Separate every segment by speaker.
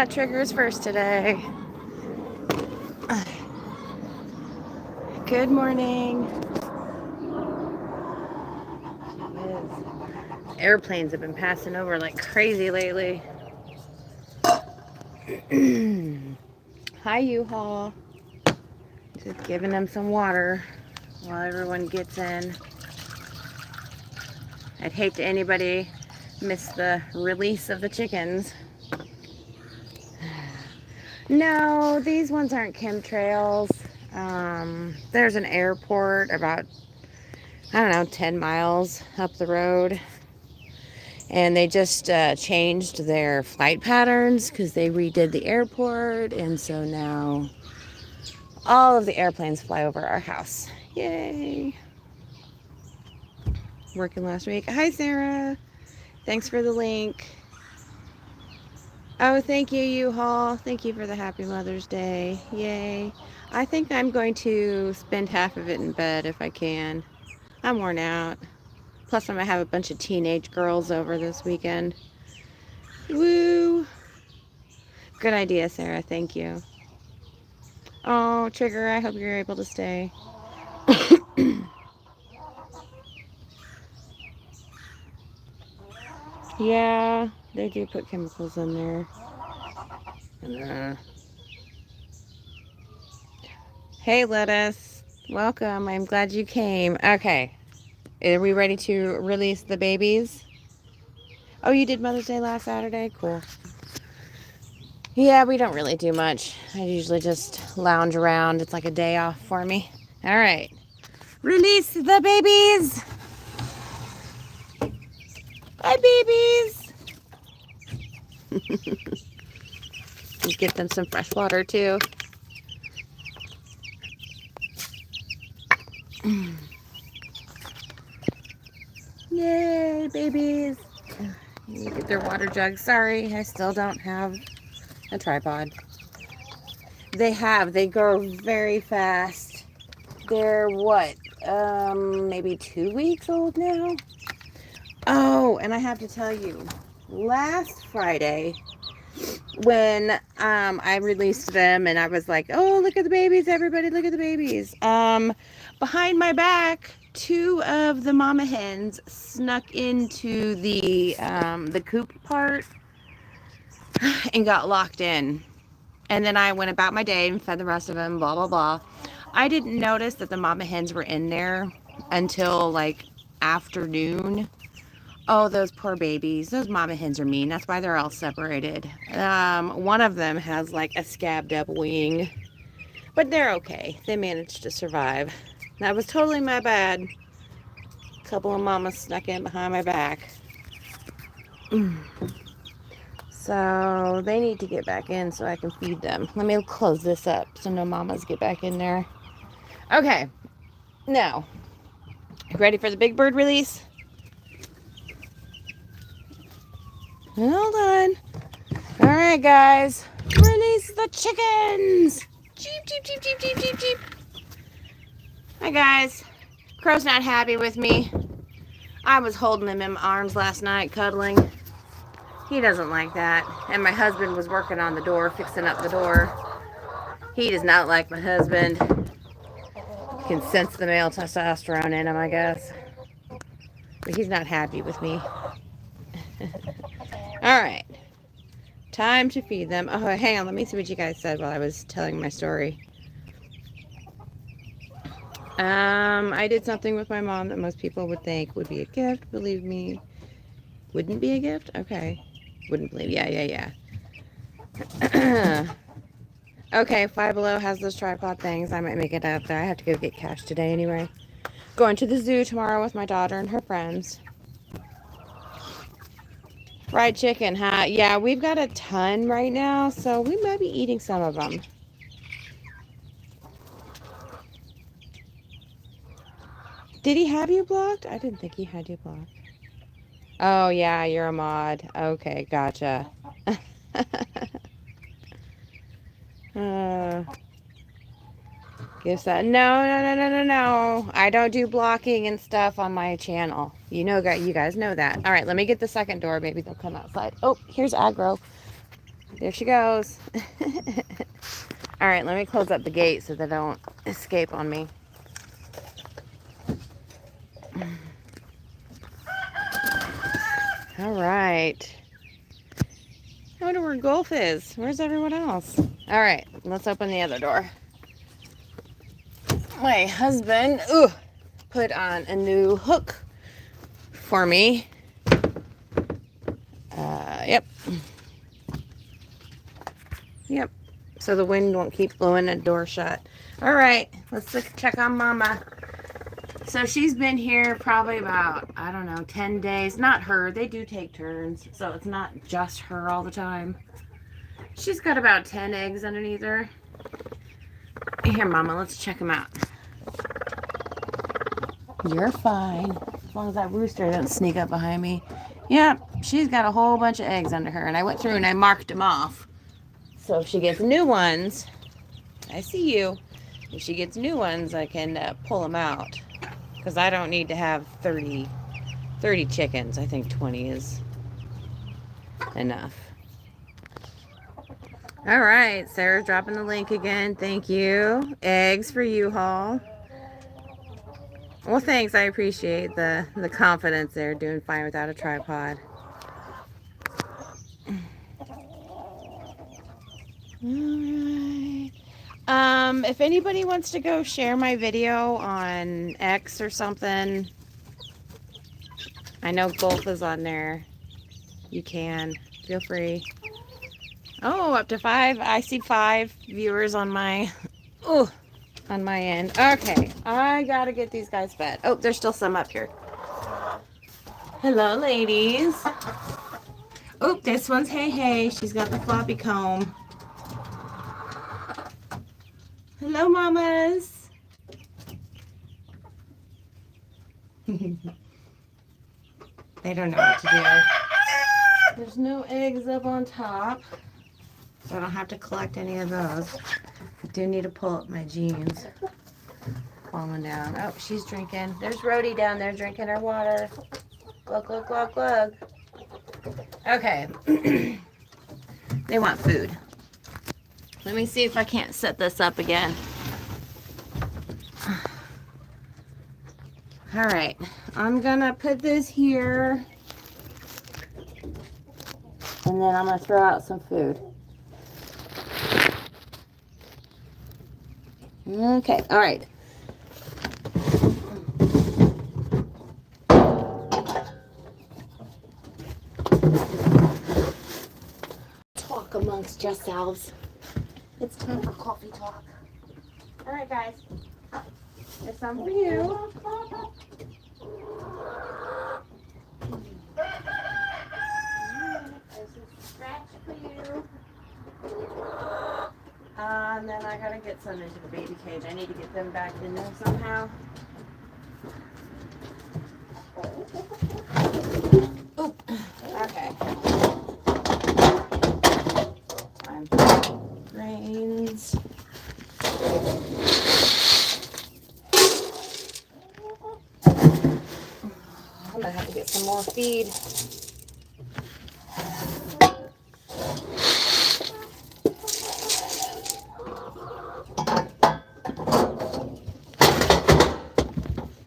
Speaker 1: Triggers first today. Good morning. Airplanes have been passing over like crazy lately. Hi, U-Haul. Just giving them some water while everyone gets in. I'd hate to anybody miss the release of the chickens. No, these ones aren't chemtrails. There's an airport about, I don't know, 10 miles up the road. And they just changed their flight patterns because they redid the airport. And so now all of the airplanes fly over our house. Yay. Working last week. Hi, Sarah. Thanks for the link. Oh, thank you, U-Haul. Thank you for the Happy Mother's Day. Yay. I think I'm going to spend half of it in bed if I can. I'm worn out. Plus, I'm going to have a bunch of teenage girls over this weekend. Woo! Good idea, Sarah. Thank you. Oh, Trigger, I hope you're able to stay. Yeah, they do put chemicals in there. Hey, Lettuce. Welcome. I'm glad you came. Okay. Are we ready to release the babies? Oh, you did Mother's Day last Saturday? Cool. Yeah, we don't really do much. I usually just lounge around. It's like a day off for me. All right. Release the babies. Hi, babies. Get them some fresh water, too. Yay, babies. You get their water jug. Sorry, I still don't have a tripod. They grow very fast. They're what, maybe 2 weeks old now? Oh, and I have to tell you, last Friday, when I released them and I was like, oh, look at the babies, everybody, look at the babies. Behind my back, 2 of the mama hens snuck into the coop part and got locked in. And then I went about my day and fed the rest of them, blah, blah, blah. I didn't notice that the mama hens were in there until like afternoon. Oh, those poor babies. Those mama hens are mean. That's why they're all separated. One of them has like a scabbed up wing. But they're okay. They managed to survive. That was totally my bad. A couple of mamas snuck in behind my back. So they need to get back in so I can feed them. Let me close this up so no mamas get back in there. Okay. Now, ready for the big bird release? Hold on. All right, guys. Release the chickens. Cheep, cheep, cheep, cheep, cheep, cheep, cheep. Hi, guys. Crow's not happy with me. I was holding him in my arms last night, cuddling. He doesn't like that. And my husband was working on the door, fixing up the door. He does not like my husband. You can sense the male testosterone in him, I guess. But he's not happy with me. All right. Time to feed them. Oh, hang on. Let me see what you guys said while I was telling my story. I did something with my mom that most people would think would be a gift. Believe me. Wouldn't be a gift? Okay. Wouldn't believe. Yeah. Okay, Five Below has those tripod things. I might make it out there. I have to go get cash today anyway. Going to the zoo tomorrow with my daughter and her friends. Fried chicken, huh? Yeah, we've got a ton right now, so we might be eating some of them. Did he have you blocked? I didn't think he had you blocked. Oh, yeah, you're a mod. Okay, gotcha. Gives that. No, no, no, no, no, no. I don't do blocking and stuff on my channel. You know, you guys know that. All right, let me get the second door. Maybe they'll come outside. Oh, here's Aggro. There she goes. All right, let me close up the gate so they don't escape on me. All right. I wonder where Golf is. Where's everyone else? All right, let's open the other door. My husband put on a new hook for me. Yep. Yep. So the wind won't keep blowing the door shut. All right, let's check on Mama. So she's been here probably about, I don't know, 10 days. Not her. They do take turns. So it's not just her all the time. She's got about 10 eggs underneath her. Here, Mama, let's check them out. You're fine. As long as that rooster doesn't sneak up behind me. Yep, she's got a whole bunch of eggs under her. And I went through and I marked them off. So if she gets new ones, I see you. If she gets new ones, I can pull them out. Because I don't need to have 30 chickens. I think 20 is enough. All right, Sarah's dropping the link again. Thank you. Eggs for you, Hall. Well, thanks. I appreciate the confidence there. Doing fine without a tripod. All right. If anybody wants to go share my video on X or something, I know Golf is on there. You can. Feel free. Oh, up to 5. I see 5 viewers on my on my end. Okay, I gotta get these guys fed. Oh, there's still some up here. Hello, ladies. Oh, this one's Hey. She's got the floppy comb. Hello, mamas. They don't know what to do. There's no eggs up on top, so I don't have to collect any of those. I do need to pull up my jeans. Falling down. Oh, she's drinking. There's Rhodey down there drinking her water. Glug, glug, glug, glug. Okay. They want food. Let me see if I can't set this up again. All right. I'm going to put this here. And then I'm going to throw out some food. Okay. All right. Talk amongst yourselves. It's time for coffee talk. All right, guys. There's some for you. There's a scratch for you. And then I gotta get some into the baby cage. I need to get them back in there somehow. Oh, okay. Grains. I'm gonna have to get some more feed.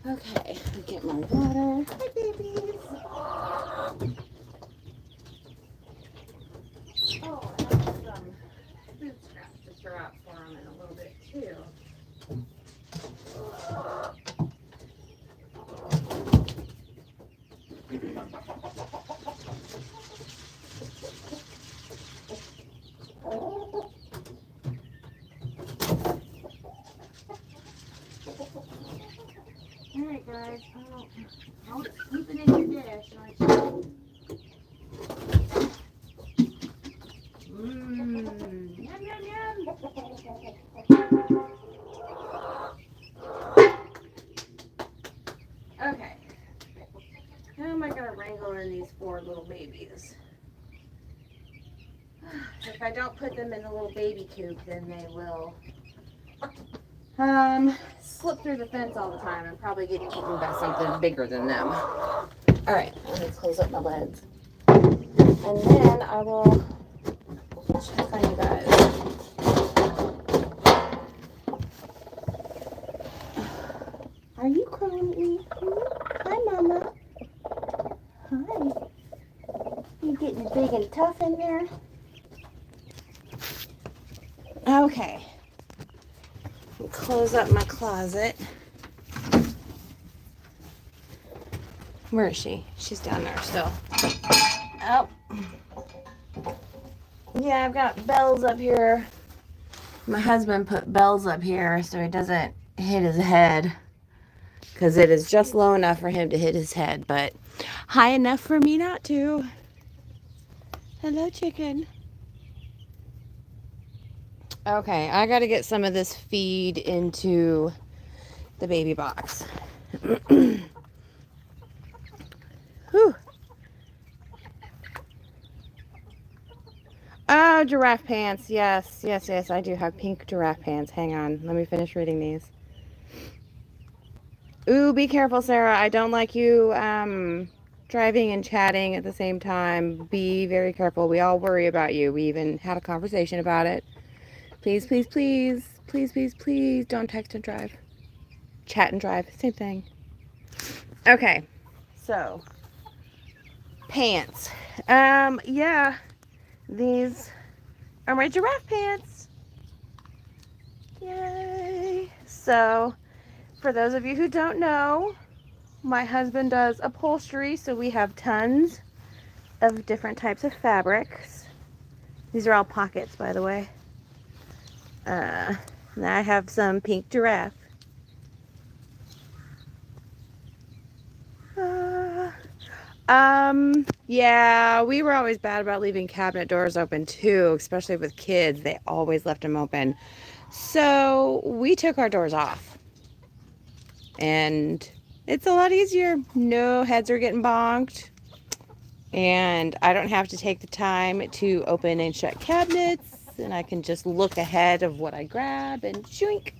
Speaker 1: Okay, get my water. Hi, babies. Oh, I have some food scraps to throw out for them in a little bit too. Alright guys, I'll keep it in your dish. Yum, yum, yum. Okay. How am I going to wrangle in these 4 little babies? If I don't put them in the little baby coop, then they will... Slip through the fence all the time and probably get eaten by something bigger than them. All right, I'm gonna close up my lids. And then I will check on you guys. Are you crying at me? Hi, Mama. Hi. You getting big and tough in there? Okay. Close up my closet. Where is she? She's down there still. Oh. Yeah, I've got bells up here. My husband put bells up here so he doesn't hit his head. Because it is just low enough for him to hit his head, but high enough for me not to. Hello, chicken. Okay, I got to get some of this feed into the baby box. Whew. Oh, giraffe pants. Yes, yes, yes. I do have pink giraffe pants. Hang on. Let me finish reading these. Ooh, be careful, Sarah. I don't like you driving and chatting at the same time. Be very careful. We all worry about you. We even had a conversation about it. Please, please, please. Please, please, please don't text and drive. Chat and drive. Same thing. Okay. So, pants. Yeah. These are my giraffe pants. Yay. So, for those of you who don't know, my husband does upholstery, so we have tons of different types of fabrics. These are all pockets, by the way. And I have some pink giraffe. Yeah, we were always bad about leaving cabinet doors open too, especially with kids. They always left them open. So we took our doors off. And it's a lot easier. No heads are getting bonked. And I don't have to take the time to open and shut cabinets. And I can just look ahead of what I grab and shink.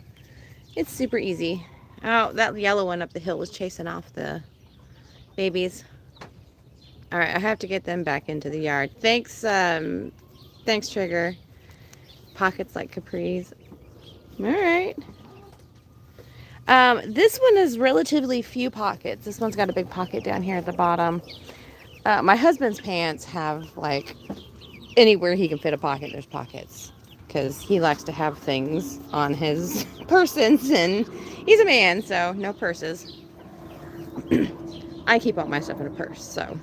Speaker 1: It's super easy. Oh, that yellow one up the hill was chasing off the babies. All right, I have to get them back into the yard. Thanks, thanks, Trigger. Pockets like capris. All right. This one is relatively few pockets. This one's got a big pocket down here at the bottom. My husband's pants have, like, anywhere he can fit a pocket, there's pockets. Because he likes to have things on his persons, and he's a man, so no purses. I keep all my stuff in a purse, so.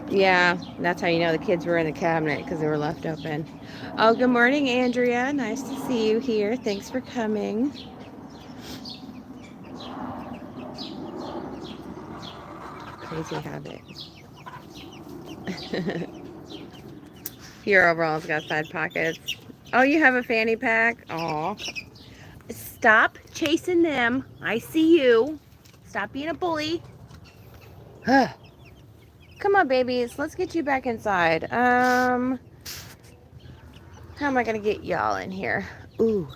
Speaker 1: Yeah, that's how you know the kids were in the cabinet, because they were left open. Oh, good morning, Andrea. Nice to see you here. Thanks for coming. Crazy habit. Your overall's got side pockets. Oh, you have a fanny pack? Aw. Stop chasing them. I see you. Stop being a bully. Come on, babies. Let's get you back inside. How am I going to get y'all in here? Ooh.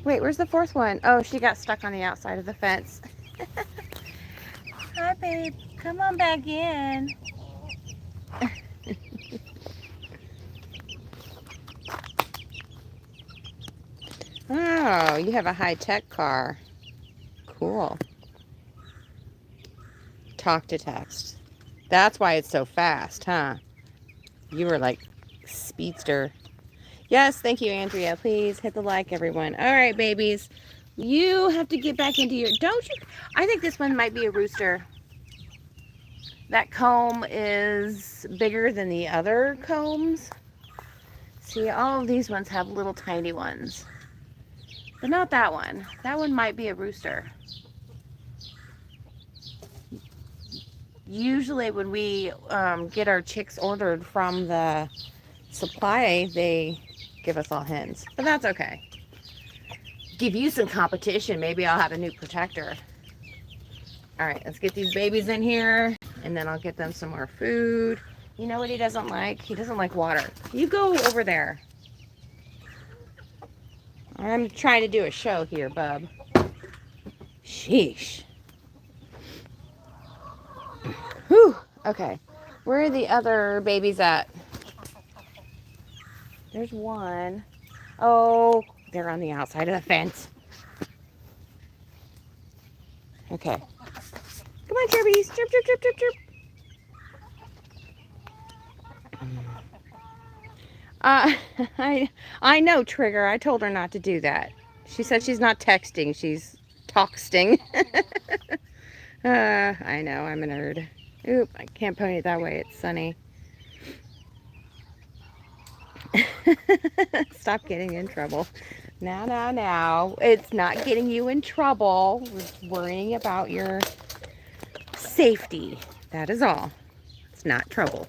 Speaker 1: Wait, where's the fourth one? Oh, she got stuck on the outside of the fence. Hi, babe. Come on back in. Oh, you have a high-tech car. Cool. Talk to text. That's why it's so fast, huh? You were like speedster. Yes, thank you, Andrea. Please hit the like, everyone. All right, babies. You have to get back into your... Don't you... I think this one might be a rooster. That comb is bigger than the other combs. See, all of these ones have little tiny ones. But not that one. That one might be a rooster. Usually when we get our chicks ordered from the supply, they give us all hens. But that's okay. Give you some competition. Maybe I'll have a new protector. All right, let's get these babies in here, and then I'll get them some more food. You know what he doesn't like? He doesn't like water. You go over there. I'm trying to do a show here, bub. Sheesh. Whew. Okay. Where are the other babies at? There's one. Oh, they're on the outside of the fence. Okay. Come on, chirpies. Chirp, chirp, chirp, chirp, chirp. Uh, I know, Trigger. I told her not to do that. She said she's not texting. She's talksting. I know. I'm a nerd. Oop, I can't pony it that way. It's sunny. Stop getting in trouble. Now. It's not getting you in trouble. We're worrying about your safety. That is all. It's not trouble.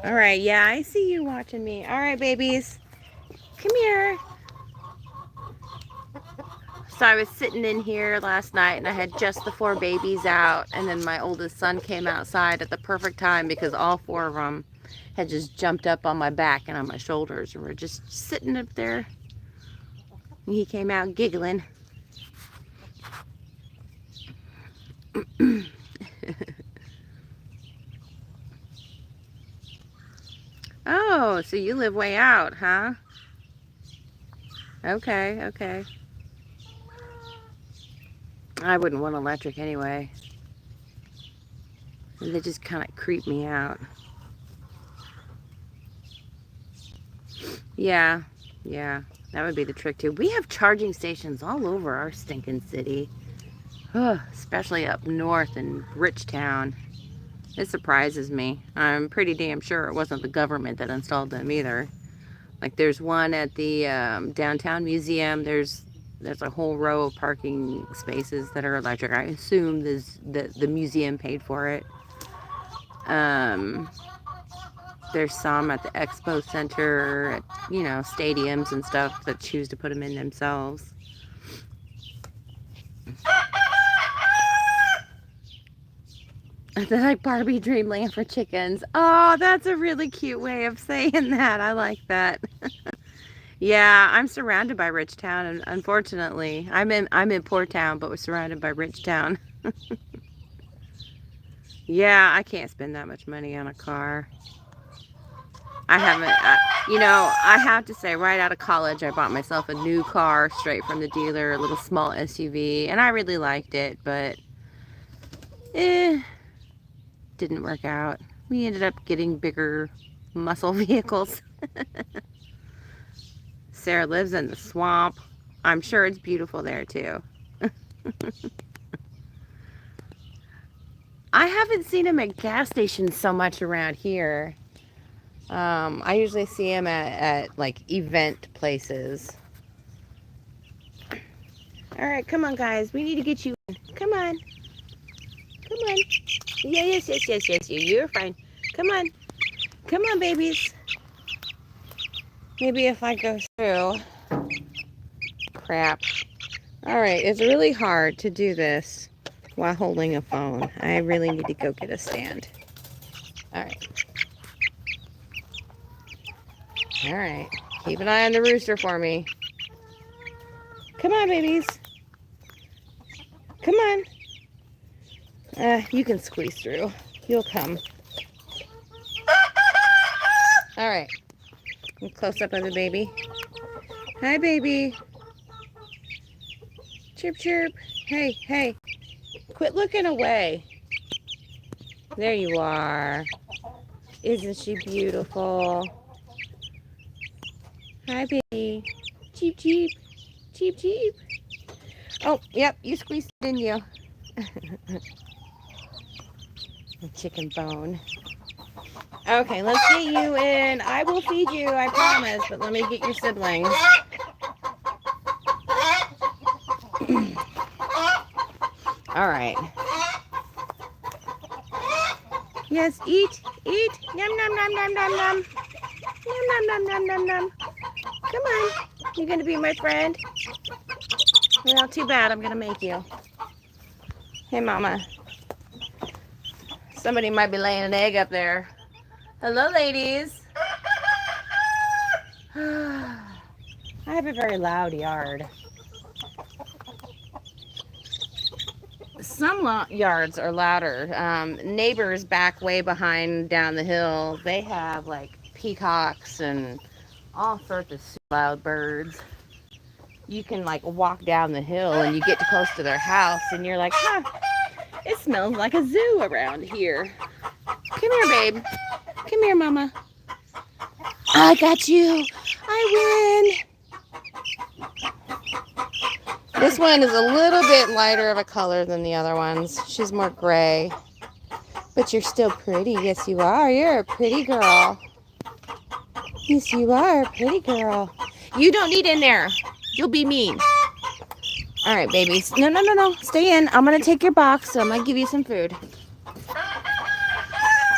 Speaker 1: All right. Yeah, I see you watching me. All right, babies. Come here. So I was sitting in here last night and I had just the 4 babies out, and then my oldest son came outside at the perfect time because all 4 of them had just jumped up on my back and on my shoulders and were just sitting up there. And he came out giggling. Oh, so you live way out, huh? Okay. I wouldn't want electric anyway. They just kind of creep me out. Yeah, that would be the trick too. We have charging stations all over our stinking city. Especially up north in Richtown. It surprises me. I'm pretty damn sure it wasn't the government that installed them either. Like there's one at the downtown museum. There's a whole row of parking spaces that are electric. I assume the museum paid for it. There's some at the expo center, at, stadiums and stuff that choose to put them in themselves. They're like Barbie Dreamland for chickens. Oh, that's a really cute way of saying that. I like that. Yeah, I'm surrounded by rich town, and unfortunately, I'm in poor town, but we're surrounded by rich town. Yeah, I can't spend that much money on a car. I haven't, I have to say, right out of college, I bought myself a new car straight from the dealer, a little small SUV, and I really liked it, but didn't work out. We ended up getting bigger muscle vehicles. Sarah lives in the swamp. I'm sure it's beautiful there too. I haven't seen them at gas stations so much around here. I usually see them at like event places. All right, come on, guys. We need to get you in. Come on. Come on. Yeah, yes. You're fine. Come on. Come on, babies. Maybe if I go through. Crap. All right, it's really hard to do this while holding a phone. I really need to go get a stand. All right. Keep an eye on the rooster for me. Come on, babies. Come on. You can squeeze through. You'll come. All right. Close up of the baby. Hi, baby. Chirp, chirp. Hey. Quit looking away. There you are. Isn't she beautiful? Hi, baby. Cheep, cheep. Cheep, cheep. Oh, yep. You squeezed it, didn't you? Chicken bone. Okay, let's get you in. I will feed you, I promise, but let me get your siblings. All right. Yes, eat. Yum, nom, nom, nom, nom, nom. Nom, nom, nom, nom, nom. Come on. You gonna be my friend? Well, too bad. I'm gonna make you. Hey, Mama. Somebody might be laying an egg up there. Hello, ladies. Hi, have a very loud yard. Some yards are louder. Neighbors back way behind down the hill, they have like peacocks and all sorts of loud birds. You can like walk down the hill and you get too close to their house and you're like, huh, it smells like a zoo around here. Come here, babe. Come here, mama. I got you. I win. This one is a little bit lighter of a color than the other ones. She's more gray. But you're still pretty. Yes, you are. You're a pretty girl. Yes, you are a pretty girl. You don't need in there. You'll be mean. All right, babies. No, no, no, no. Stay in. I'm going to take your box, so I'm going to give you some food.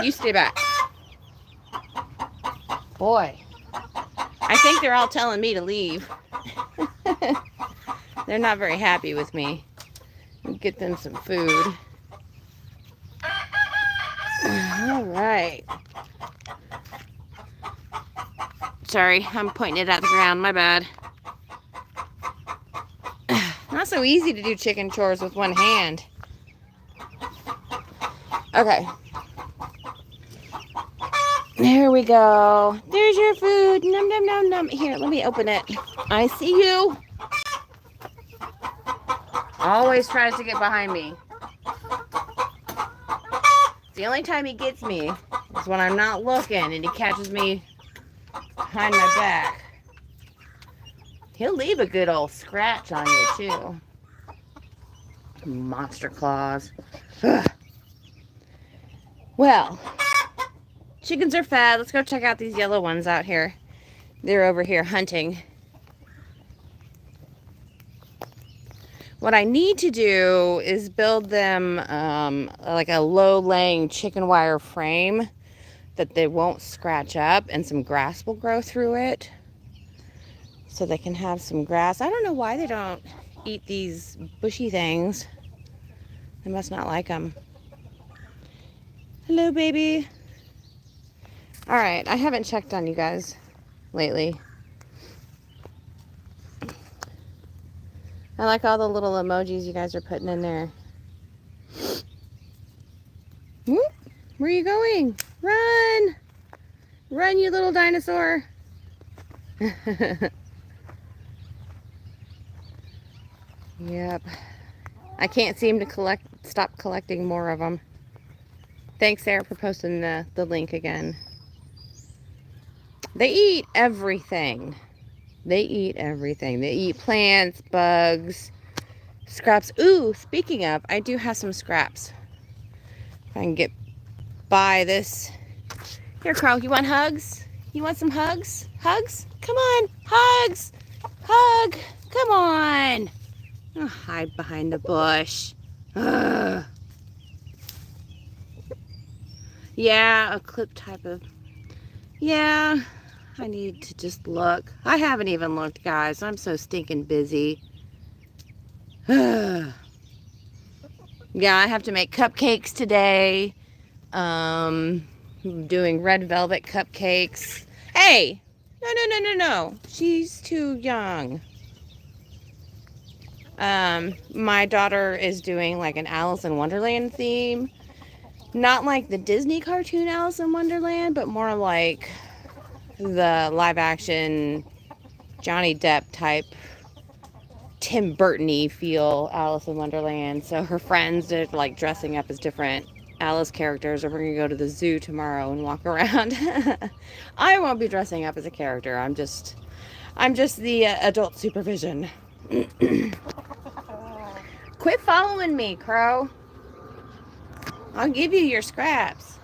Speaker 1: You stay back. Boy. I think they're all telling me to leave. They're not very happy with me. Get them some food. All right. Sorry, I'm pointing it at the ground. My bad. Not so easy to do chicken chores with one hand. Okay. There we go. There's your food. Num, num, num, num. Here, let me open it. I see you. Always tries to get behind me. The only time he gets me is when I'm not looking and he catches me behind my back. He'll leave a good old scratch on you too. Monster claws. Ugh. Well, chickens are fed. Let's go check out these yellow ones out here. They're over here hunting. What I need to do is build them like a low-laying chicken wire frame that they won't scratch up, and some grass will grow through it so they can have some grass. I don't know why they don't eat these bushy things. They must not like them. Hello, baby. All right, I haven't checked on you guys lately. I like all the little emojis you guys are putting in there. Whoop. Where are you going? Run! Run, you little dinosaur. Yep. I can't seem to stop collecting more of them. Thanks, Sarah, for posting the link again. They eat everything. They eat everything. They eat plants, bugs, scraps. Ooh, speaking of, I do have some scraps. If I can get by this. Here, Crow, you want hugs? You want some hugs? Hugs? Come on, hugs! Hug! Come on! Oh, hide behind the bush. Ugh. Yeah, a clip type of... Yeah, I need to just look. I haven't even looked, guys. I'm so stinking busy. Yeah, I have to make cupcakes today. I'm doing red velvet cupcakes. Hey! No, no, no, no, no. She's too young. My daughter is doing like an Alice in Wonderland theme. Not like the Disney cartoon Alice in Wonderland, but more like the live action Johnny Depp type Tim Burton-y feel Alice in Wonderland. So her friends are like dressing up as different Alice characters, or we're gonna go to the zoo tomorrow and walk around. I won't be dressing up as a character. I'm just the adult supervision. Quit following me, Crow. I'll give you your scraps.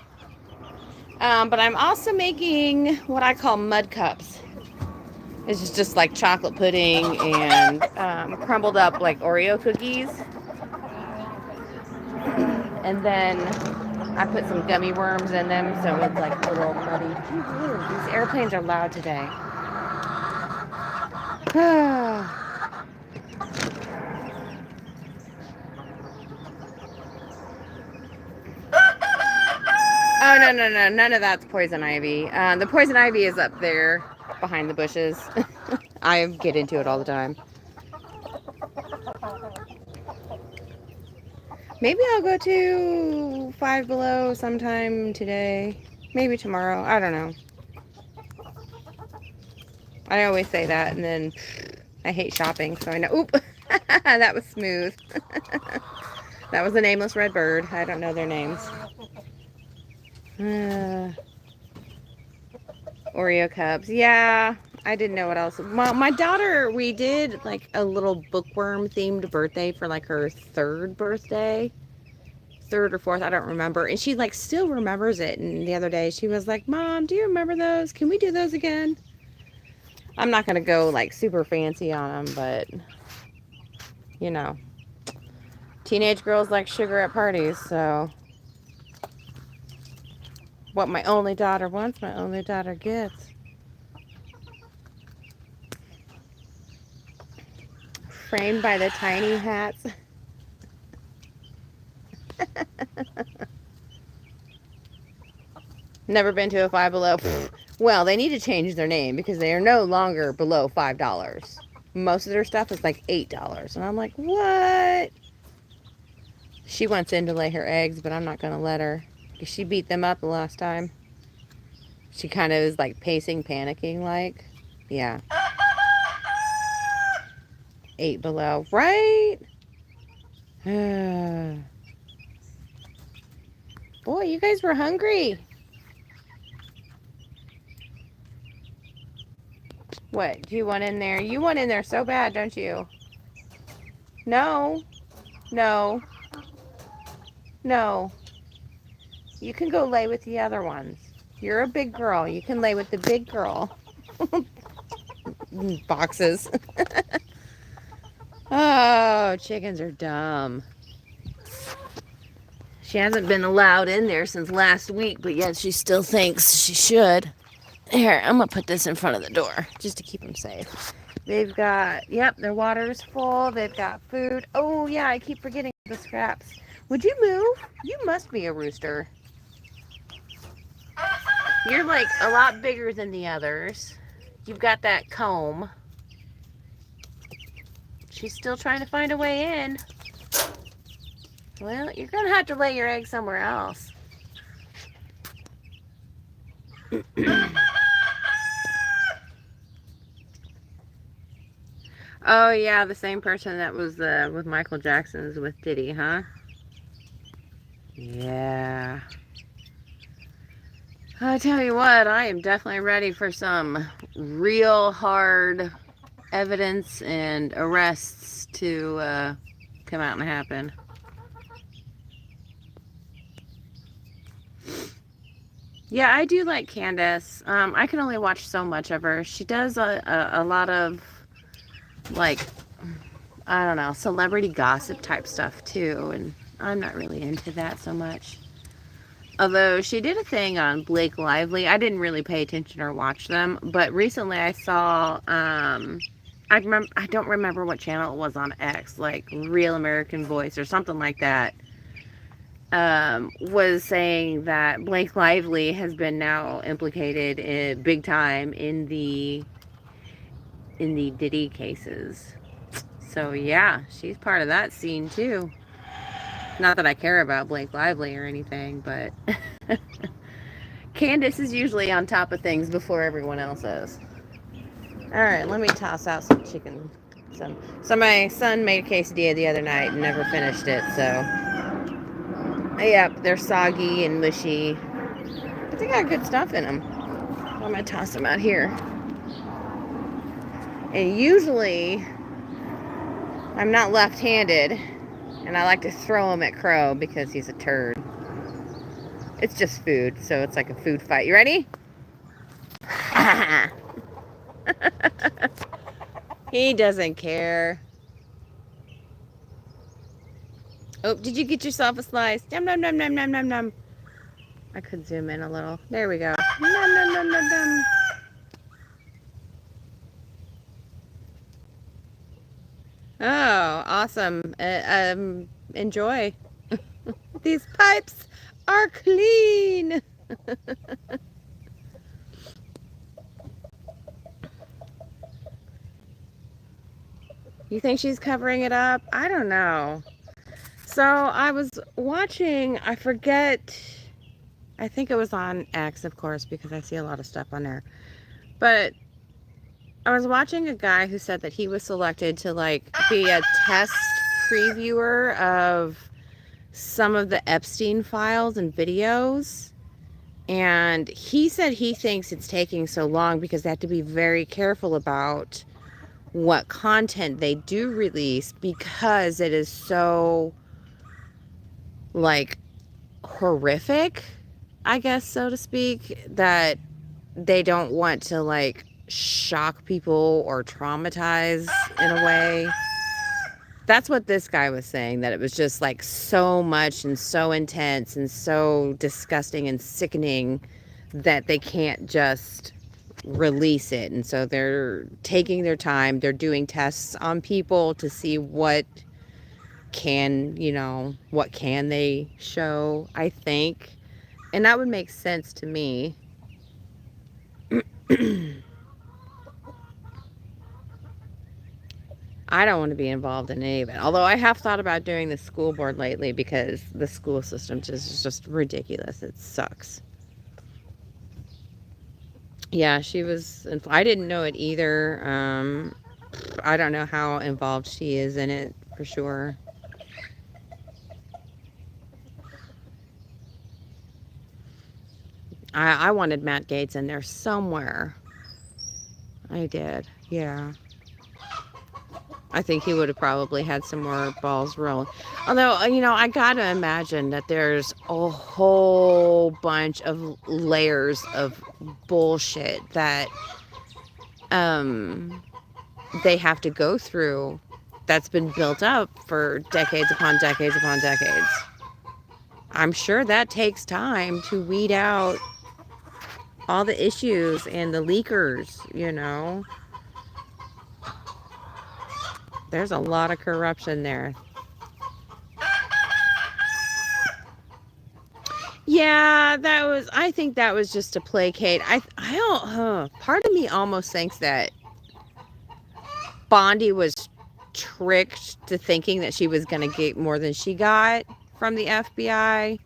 Speaker 1: But I'm also making what I call mud cups. It's just like chocolate pudding and crumbled up like Oreo cookies. And then I put some gummy worms in them, so it's like a little muddy. These airplanes are loud today. Oh, no, none of that's poison ivy. The poison ivy is up there behind the bushes. I get into it all the time. Maybe I'll go to Five Below sometime today. Maybe tomorrow. I don't know. I always say that, and then I hate shopping, so I know. Oop! That was smooth. That was a nameless red bird. I don't know their names. Oreo cups. Yeah, I didn't know what else. My daughter, we did like a little bookworm themed birthday for like her third birthday. Third or fourth, I don't remember. And she like still remembers it. And the other day she was like, Mom, do you remember those? Can we do those again? I'm not going to go like super fancy on them, but you know, teenage girls like sugar at parties. So what my only daughter wants, my only daughter gets. Framed by the tiny hats. Never been to a Five Below. Well, they need to change their name because they are no longer below $5. Most of their stuff is like $8. And I'm like, what? She wants in to lay her eggs, but I'm not going to let her. Because she beat them up the last time. She kind of is like pacing, panicking like. Yeah. 8 below. Right? Boy, you guys were hungry. What? Do you want in there? You want in there so bad, don't you? No. No. No. You can go lay with the other ones. You're a big girl. You can lay with the big girl. Boxes. Oh, chickens are dumb. She hasn't been allowed in there since last week, but yet she still thinks she should. Here, I'm going to put this in front of the door just to keep them safe. They've got, yep, their water's full. They've got food. Oh, yeah, I keep forgetting the scraps. Would you move? You must be a rooster. You're like a lot bigger than the others. You've got that comb. She's still trying to find a way in. Well, you're going to have to lay your egg somewhere else. Oh, yeah, the same person that was with Michael Jackson's with Diddy, huh? Yeah. I tell you what, I am definitely ready for some real hard evidence and arrests to come out and happen. Yeah, I do like Candace. I can only watch so much of her. She does a lot of, like, I don't know, celebrity gossip type stuff too, and I'm not really into that so much. Although she did a thing on Blake Lively. I didn't really pay attention or watch them, but recently I saw, I don't remember what channel it was on X, like Real American Voice or something like that. Was saying that Blake Lively has been now implicated in, big time in the Diddy cases. So yeah, she's part of that scene too. Not that I care about Blake Lively or anything, but Candace is usually on top of things before everyone else is. All right, let me toss out some chicken. So my son made a quesadilla the other night and never finished it, so yep, they're soggy and mushy. But they got good stuff in them. I'm going to toss them out here. And usually, I'm not left-handed, and I like to throw him at Crow because he's a turd. It's just food, so it's like a food fight. You ready? He doesn't care. Oh, did you get yourself a slice? Yum, nom, nom, nom, nom, nom, nom. I could zoom in a little. There we go. Nom, nom, nom, nom, nom. Oh, awesome. Enjoy. These pipes are clean. You think she's covering it up? I don't know. So I was watching, I forget, I think it was on X, of course, because I see a lot of stuff on there. But I was watching a guy who said that he was selected to like be a test previewer of some of the Epstein files and videos. And he said he thinks it's taking so long because they have to be very careful about what content they do release because it is so like horrific, I guess, so to speak, that they don't want to like shock people or traumatize in a way. That's what this guy was saying, that it was just like so much and so intense and so disgusting and sickening that they can't just release it. And so they're taking their time. They're doing tests on people to see what can, what can they show, I think. And that would make sense to me. I don't want to be involved in any of it. Although I have thought about doing the school board lately because the school system is just ridiculous. It sucks. Yeah, she was. I didn't know it either. I don't know how involved she is in it for sure. I wanted Matt Gaetz in there somewhere. I did. Yeah. I think he would have probably had some more balls rolling. Although, I gotta imagine that there's a whole bunch of layers of bullshit that they have to go through that's been built up for decades upon decades upon decades. I'm sure that takes time to weed out all the issues and the leakers, There's a lot of corruption there. Yeah, I think that was just to placate. Part of me almost thinks that Bondi was tricked to thinking that she was going to get more than she got from the FBI.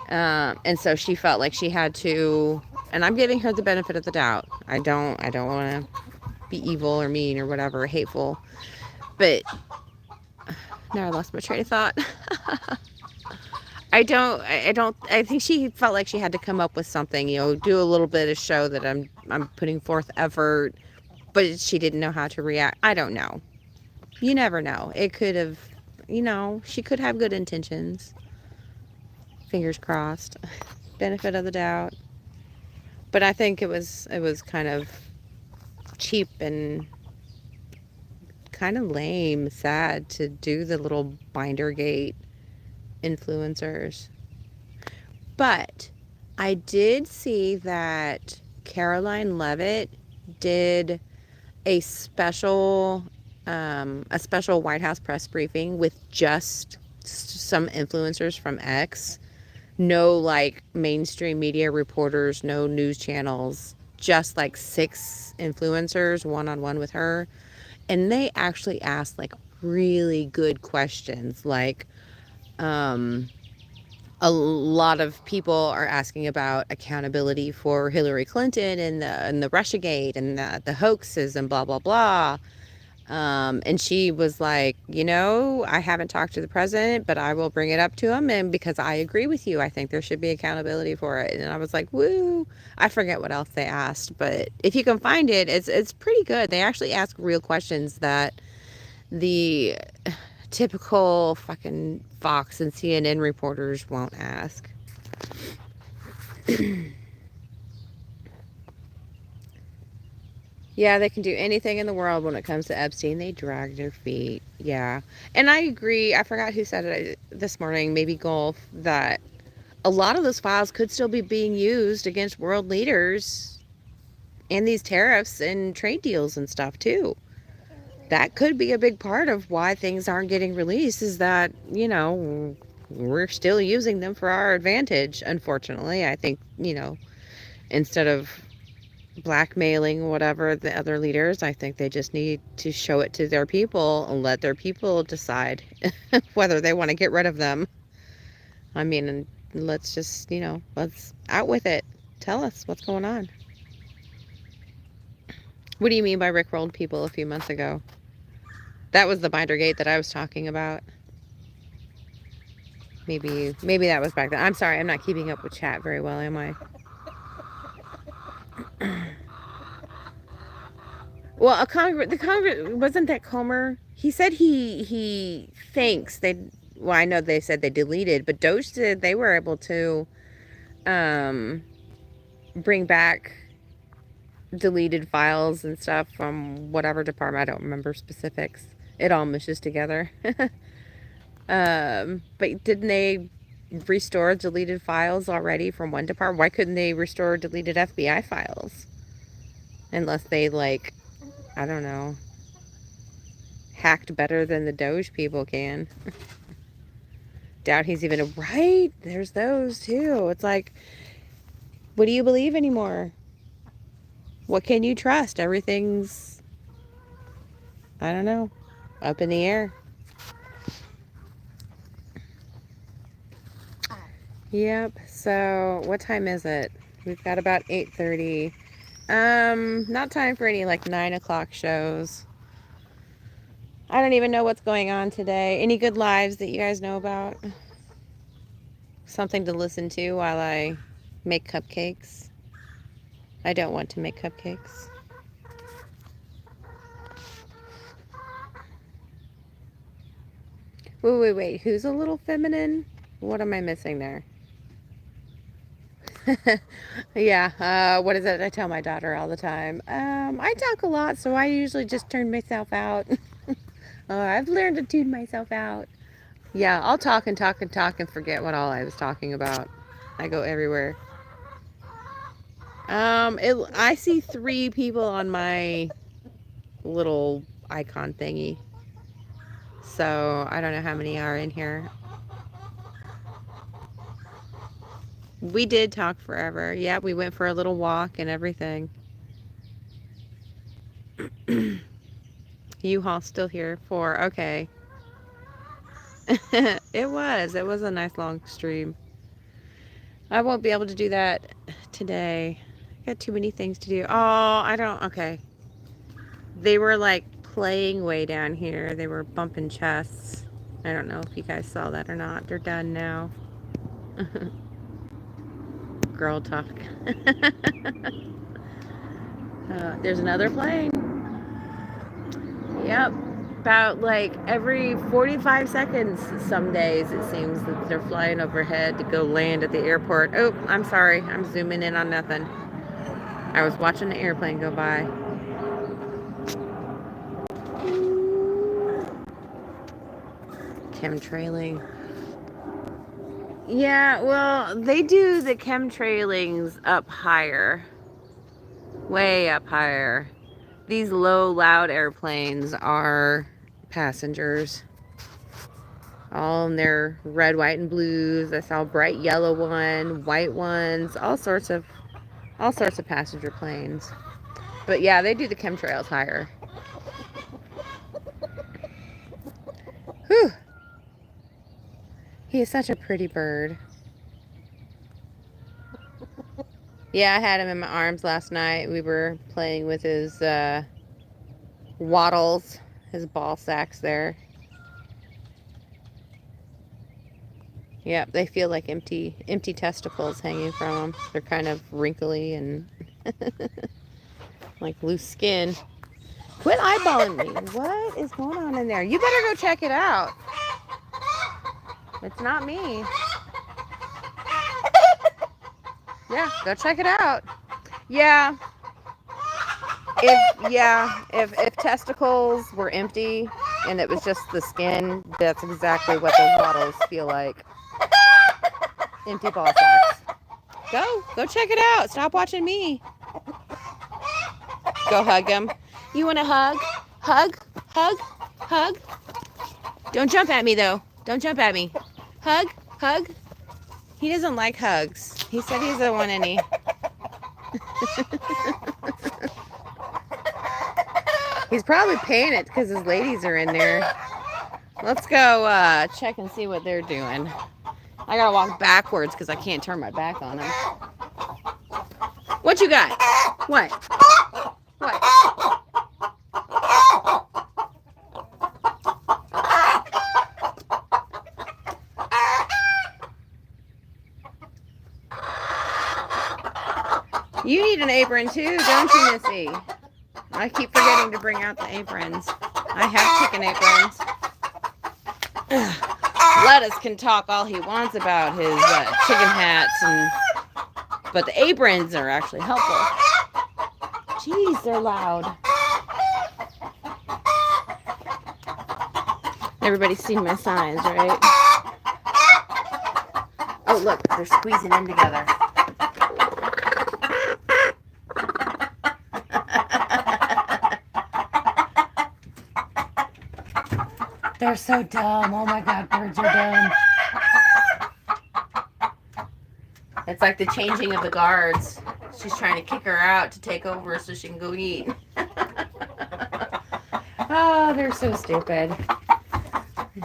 Speaker 1: And so she felt like she had to, and I'm giving her the benefit of the doubt. I don't want to be evil or mean or whatever, hateful. But now I lost my train of thought. I think she felt like she had to come up with something, do a little bit of show that I'm putting forth effort, but she didn't know how to react. I don't know. You never know. It could have, she could have good intentions. Fingers crossed. Benefit of the doubt. But I think it was kind of cheap and kind of lame, sad to do the little Bindergate influencers. But I did see that Caroline Leavitt did a special White House press briefing with just some influencers from X. No like mainstream media reporters, no news channels, just like 6 influencers one-on-one with her. And they actually asked like really good questions. Like a lot of people are asking about accountability for Hillary Clinton and the Russiagate and the hoaxes and blah blah blah. And she was like, I haven't talked to the president, but I will bring it up to him. And because I agree with you, I think there should be accountability for it. And I was like, woo. I forget what else they asked, but if you can find it, it's pretty good. They actually ask real questions that the typical fucking Fox and CNN reporters won't ask. Yeah, they can do anything in the world when it comes to Epstein. They drag their feet. Yeah. And I agree. I forgot who said it this morning, maybe Golf, that a lot of those files could still be being used against world leaders and these tariffs and trade deals and stuff too. That could be a big part of why things aren't getting released, is that, we're still using them for our advantage, unfortunately. I think, instead of blackmailing whatever the other leaders. I think they just need to show it to their people and let their people decide whether they want to get rid of them. I mean, and let's just, let's out with it. Tell us what's going on. What do you mean by rickrolled people a few months ago? That was the binder gate that I was talking about. Maybe that was back then. I'm sorry, I'm not keeping up with chat very well, am I? Well, the Congress wasn't that Comer. He said he thinks they. Well, I know they said they deleted, but Doge said they were able to bring back deleted files and stuff from whatever department. I don't remember specifics. It all mushes together. But didn't they restore deleted files already from one department? Why couldn't they restore deleted FBI files? Unless they, like, I don't know, hacked better than the Doge people can. Doubt he's even right. There's those too. It's like, what do you believe anymore? What can you trust? Everything's, I don't know, up in the air. Yep. So what time is it? We've got about 8:30. Not time for any like 9 o'clock shows. I don't even know what's going on today. Any good lives that you guys know about? Something to listen to while I make cupcakes. I don't want to make cupcakes. Wait. Who's a little feminine? What am I missing there? Yeah, what is it I tell my daughter all the time? I talk a lot, so I usually just turn myself out. I've learned to tune myself out. Yeah, I'll talk and forget what all I was talking about. I go everywhere. I see 3 people on my little icon thingy. So, I don't know how many are in here. We did talk forever. Yeah, we went for a little walk and everything. U-Haul still here for, okay. It was a nice long stream. I won't be able to do that today. I got too many things to do. Oh, okay. They were like playing way down here. They were bumping chests. I don't know if you guys saw that or not. They're done now. Girl talk. There's another plane. Yep. About like every 45 seconds some days it seems that they're flying overhead to go land at the airport. Oh, I'm sorry. I'm zooming in on nothing. I was watching the airplane go by. Chemtrailing. Yeah, well, they do the chemtrailings up higher. Way up higher. These low, loud airplanes are passengers. All in their red, white, and blues. I saw a bright yellow one, white ones, all sorts of passenger planes. But yeah, they do the chemtrails higher. Whew. He is such a pretty bird. Yeah, I had him in my arms last night. We were playing with his waddles, his ball sacks there. Yep, they feel like empty testicles hanging from them. They're kind of wrinkly and like loose skin. Quit eyeballing me. What is going on in there? You better go check it out. It's not me. Yeah, go check it out. Yeah. If testicles were empty and it was just the skin, that's exactly what those waddles feel like. Empty ball sacks. Go check it out. Stop watching me. Go hug him. You want a hug? Hug. Don't jump at me though. Don't jump at me. Hug. He doesn't like hugs. He said he doesn't want any. He's probably paying it because his ladies are in there. Let's go check and see what they're doing. I gotta walk backwards because I can't turn my back on them. What you got? What? What? You need an apron too, don't you, Missy? I keep forgetting to bring out the aprons. I have chicken aprons. Lettuce can talk all he wants about his chicken hats, but the aprons are actually helpful. Jeez, they're loud. Everybody's seen my signs, right? Oh, look, they're squeezing in together. They're so dumb. Oh my God, birds are dumb. It's like the changing of the guards. She's trying to kick her out to take over so she can go eat. Oh, they're so stupid.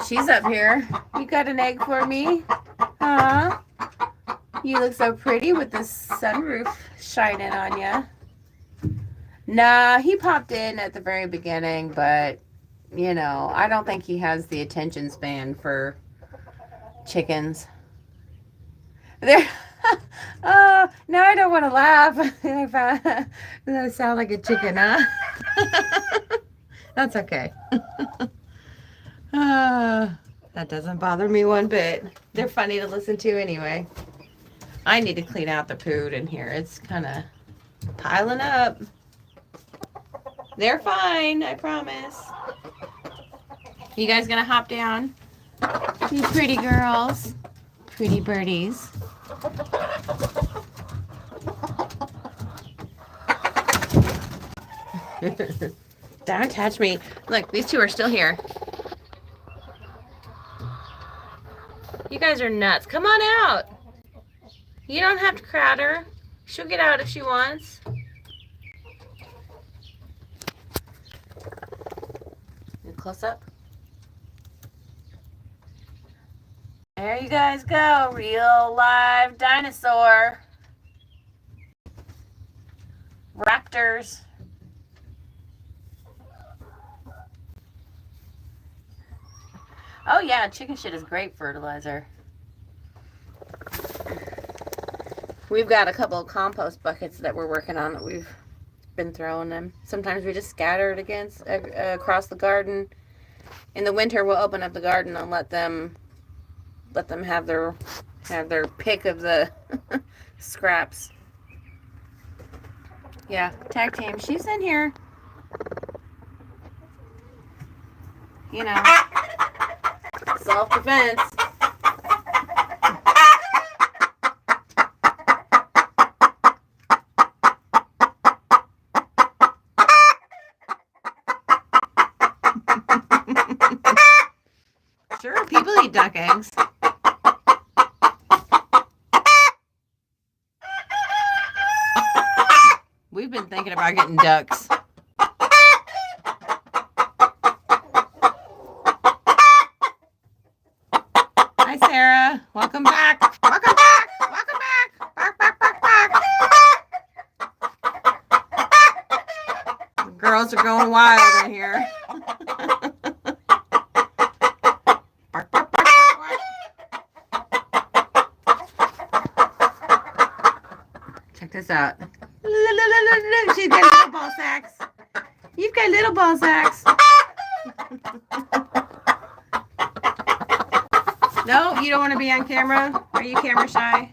Speaker 1: She's up here. You got an egg for me? Huh? You look so pretty with this sunroof shining on you. Nah, he popped in at the very beginning, but you know, I don't think he has the attention span for chickens. There. Oh, now I don't want to laugh. I sound like a chicken, huh? That's okay. That doesn't bother me one bit. They're funny to listen to anyway. I need to clean out the food in here. It's kind of piling up. They're fine, I promise. You guys gonna hop down? You pretty girls. Pretty birdies. Don't touch me. Look, these two are still here. You guys are nuts. Come on out. You don't have to crowd her. She'll get out if she wants. Close up. There you guys go. Real live dinosaur. Raptors. Oh yeah, chicken shit is great fertilizer. We've got a couple of compost buckets that we're working on that we've been throwing them. Sometimes we just scatter it across the garden. In the winter, we'll open up the garden and let them have their pick of the scraps. Yeah, tag team. She's in here. You know, self-defense. Sure, people eat duck eggs. We've been thinking about getting ducks. Hi, Sarah. Welcome back. Welcome back. Welcome back. Bark, bark, bark, bark. The girls are going wild in here. Bark, bark, bark, bark, bark. Check this out. She's got little ball sacks. You've got little ball sacks. No, you don't want to be on camera? Are you camera shy?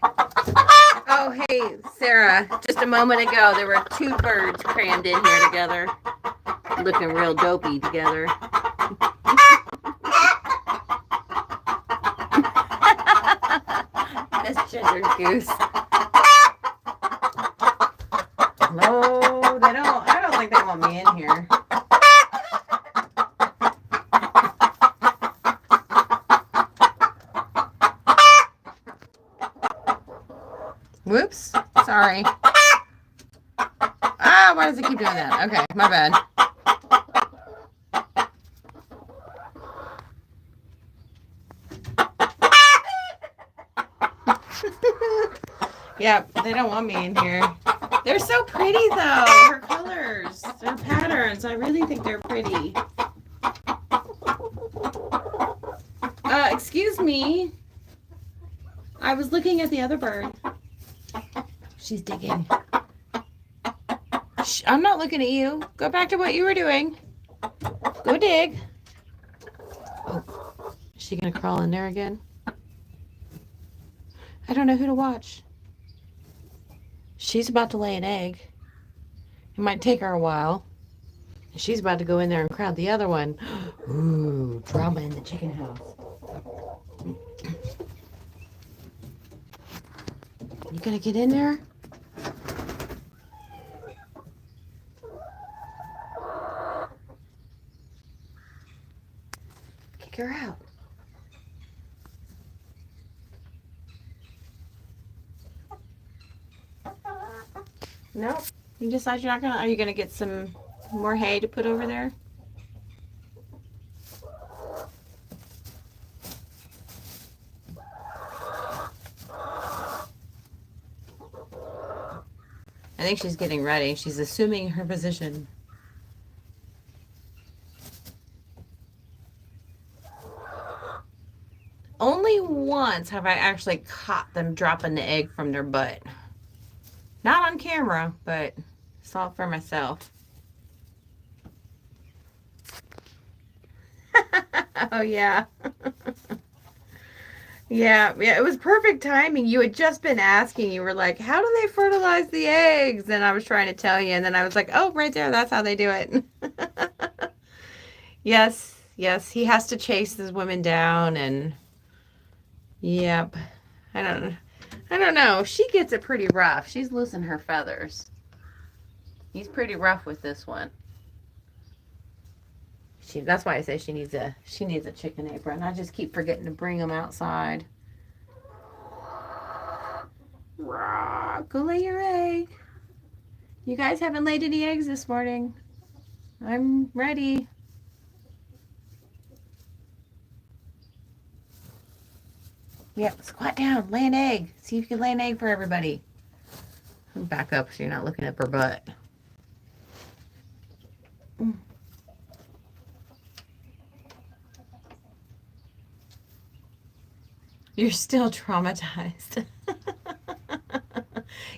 Speaker 1: Oh, hey, Sarah. Just a moment ago, there were two birds crammed in here together. Looking real dopey together. Miss Ginger's goose. No, they don't. I don't think they want me in here. Whoops. Sorry. Ah, why does it keep doing that? Okay, my bad. Yep, they don't want me in here. They're so pretty though. Her colors, their patterns. I really think they're pretty. Excuse me. I was looking at the other bird. She's digging. Shh, I'm not looking at you. Go back to what you were doing. Go dig. Oh, is she gonna crawl in there again? I don't know who to watch. She's about to lay an egg. It might take her a while. She's about to go in there and crowd the other one. Ooh, drama in the chicken house. You gonna get in there? Kick her out. Nope. You decide you're not gonna. Are you gonna get some more hay to put over there? I think she's getting ready. She's assuming her position. Only once have I actually caught them dropping the egg from their butt. Not on camera, but saw it for myself. Oh, yeah. Yeah, it was perfect timing. You had just been asking. You were like, how do they fertilize the eggs? And I was trying to tell you. And then I was like, oh, right there. That's how they do it. Yes, he has to chase these women down. And, yep. I don't know. She gets it pretty rough. She's losing her feathers. He's pretty rough with this one. That's why I say she needs a chicken apron. I just keep forgetting to bring them outside. Go lay your egg. You guys haven't laid any eggs this morning. I'm ready. Yep, squat down, lay an egg. See if you can lay an egg for everybody. Back up so you're not looking up her butt. You're still traumatized.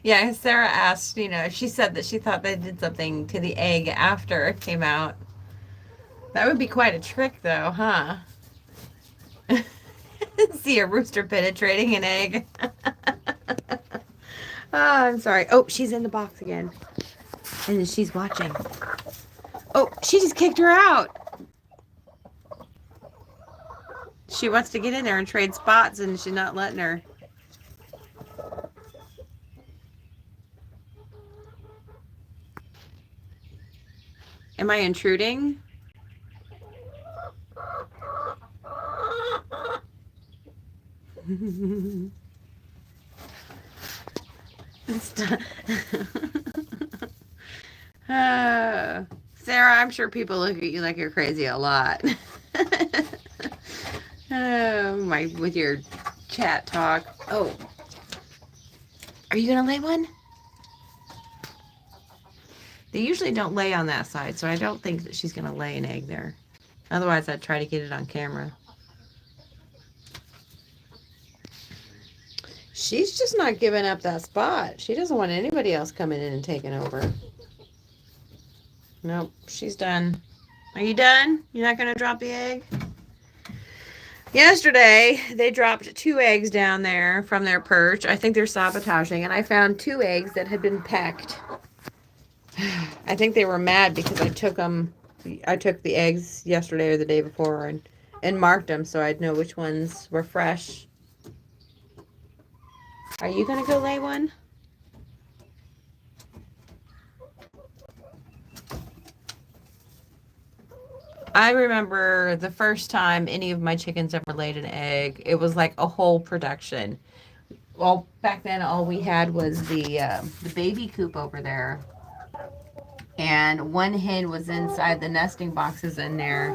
Speaker 1: Yeah, Sarah asked, she said that she thought they did something to the egg after it came out. That would be quite a trick, though, huh? See a rooster penetrating an egg. Oh, I'm sorry. Oh, she's in the box again. And she's watching. Oh, she just kicked her out. She wants to get in there and trade spots, and she's not letting her. Am I intruding? Sarah, I'm sure people look at you like you're crazy a lot. Oh, with your chat talk. Oh. Are you going to lay one? They usually don't lay on that side, so I don't think that she's going to lay an egg there. Otherwise, I'd try to get it on camera. She's just not giving up that spot. She doesn't want anybody else coming in and taking over. Nope, she's done. Are you done? You're not going to drop the egg? Yesterday, they dropped 2 eggs down there from their perch. I think they're sabotaging, and I found 2 eggs that had been pecked. I think they were mad because I took the eggs yesterday or the day before and marked them so I'd know which ones were fresh. Are you going to go lay one? I remember the first time any of my chickens ever laid an egg, it was like a whole production. Well, back then all we had was the baby coop over there. And one hen was inside the nesting boxes in there.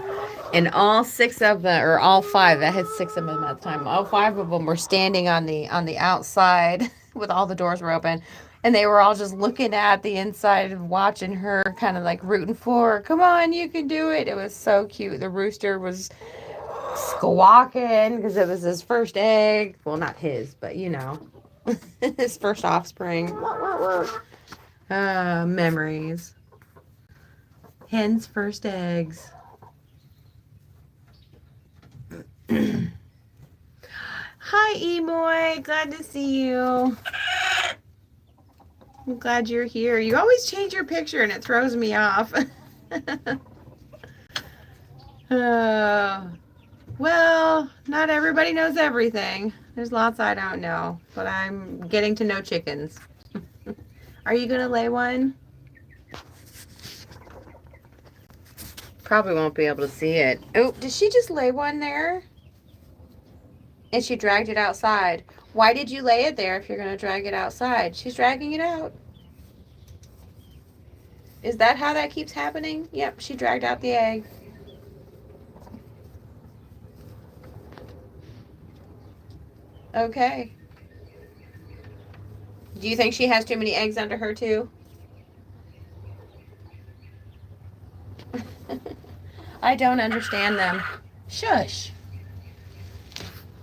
Speaker 1: And all 6 of them, I had 6 of them at the time, all 5 of them were standing on the outside with all the doors were open. And they were all just looking at the inside and watching her, kind of like rooting for her. Come on, you can do it. It was so cute. The rooster was squawking because it was his first egg. Well, not his, but you know, his first offspring. Memories. Hen's first eggs. Hi, Emoy. Glad to see you. I'm glad you're here. You always change your picture and it throws me off. Well, not everybody knows everything. There's lots I don't know, but I'm getting to know chickens. Are you going to lay one? Probably won't be able to see it. Oh, did she just lay one there? And she dragged it outside. Why did you lay it there if you're going to drag it outside? She's dragging it out. Is that how that keeps happening? Yep, she dragged out the egg. Okay. Do you think she has too many eggs under her too? I don't understand them. Shush.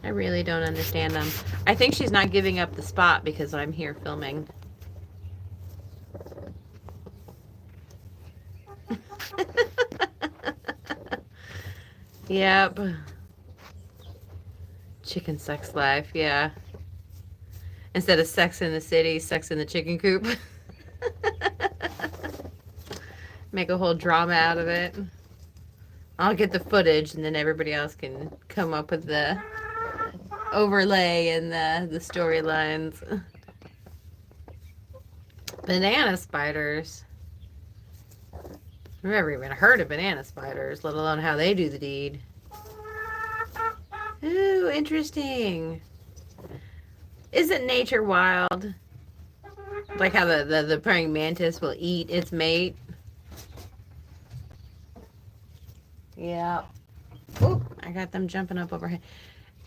Speaker 1: I really don't understand them. I think she's not giving up the spot because I'm here filming. Yep. Chicken sex life, yeah. Instead of Sex in the City, Sex in the Chicken Coop. Make a whole drama out of it. I'll get the footage and then everybody else can come up with the overlay and the storylines. Banana spiders. I've never even heard of banana spiders, let alone how they do the deed. Ooh, interesting. Isn't nature wild? Like how the praying mantis will eat its mate. Yeah. Oop, I got them jumping up overhead.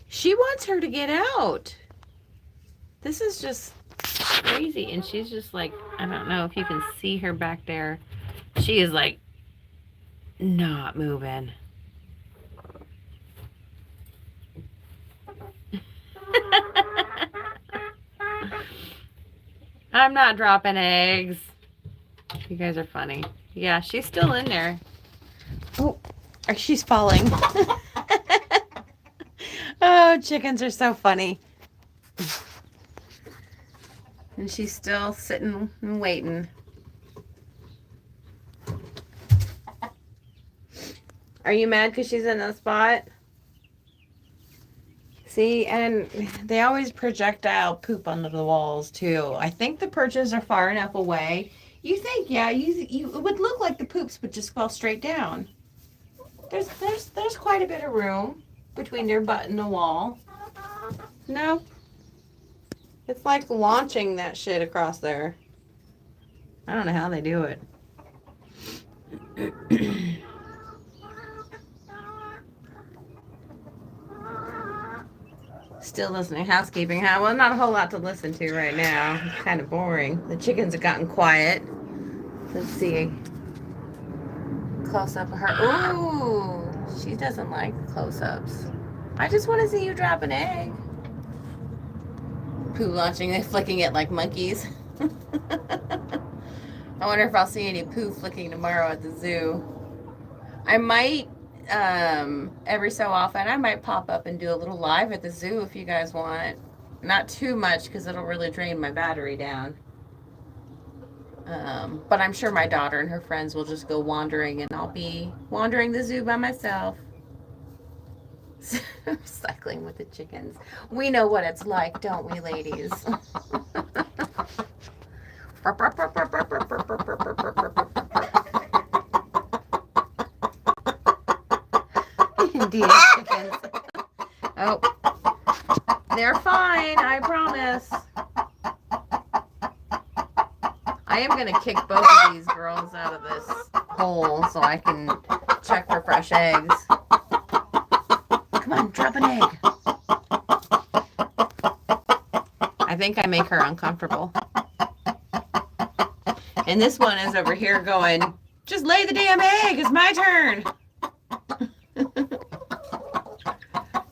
Speaker 1: She wants her to get out. This is just crazy. And she's just like, I don't know if you can see her back there. She is like not moving. I'm not dropping eggs. You guys are funny. Yeah, she's still in there. Oh, she's falling. Oh, chickens are so funny. And she's still sitting and waiting. Are you mad because she's in the spot? See, and they always projectile poop under the walls too. I think the perches are far enough away. You think, yeah, you it would look like the poops would just fall straight down. There's quite a bit of room between their butt and the wall. No. It's like launching that shit across there. I don't know how they do it. Still listening. Housekeeping, huh? Well, not a whole lot to listen to right now. It's kind of boring. The chickens have gotten quiet. Let's see. Close-up of her. Ooh, she doesn't like close-ups. I just want to see you drop an egg. Poo launching and flicking it like monkeys. I wonder if I'll see any poo flicking tomorrow at the zoo. I might, every so often, I might pop up and do a little live at the zoo if you guys want. Not too much because it'll really drain my battery down. But I'm sure my daughter and her friends will just go wandering and I'll be wandering the zoo by myself. Cycling with the chickens. We know what it's like, don't we, ladies? Indeed, chickens. Oh, they're fine, I promise. I am going to kick both of these girls out of this hole so I can check for fresh eggs. Come on, drop an egg. I think I make her uncomfortable. And this one is over here going, just lay the damn egg. It's my turn.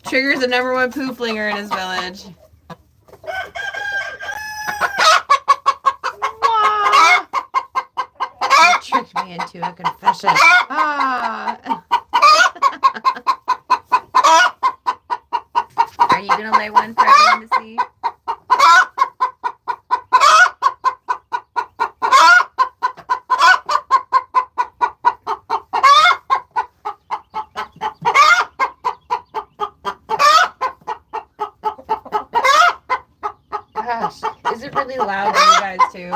Speaker 1: Trigger's the #1 poo flinger in his village. You tricked me into a confession. Ah. Are you going to lay one for everyone to see? Gosh, is it really loud for you guys too?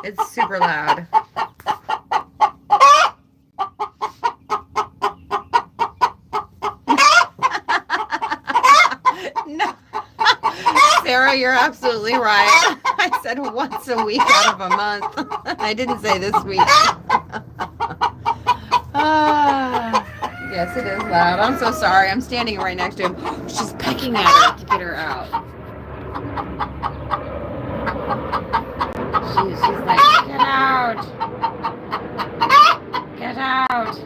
Speaker 1: It's super loud. No. Sarah, you're absolutely right. I said once a week out of a month. I didn't say this week. Yes, it is loud. I'm so sorry. I'm standing right next to him. She's pecking at her to get her out. She's like, get out. Get out.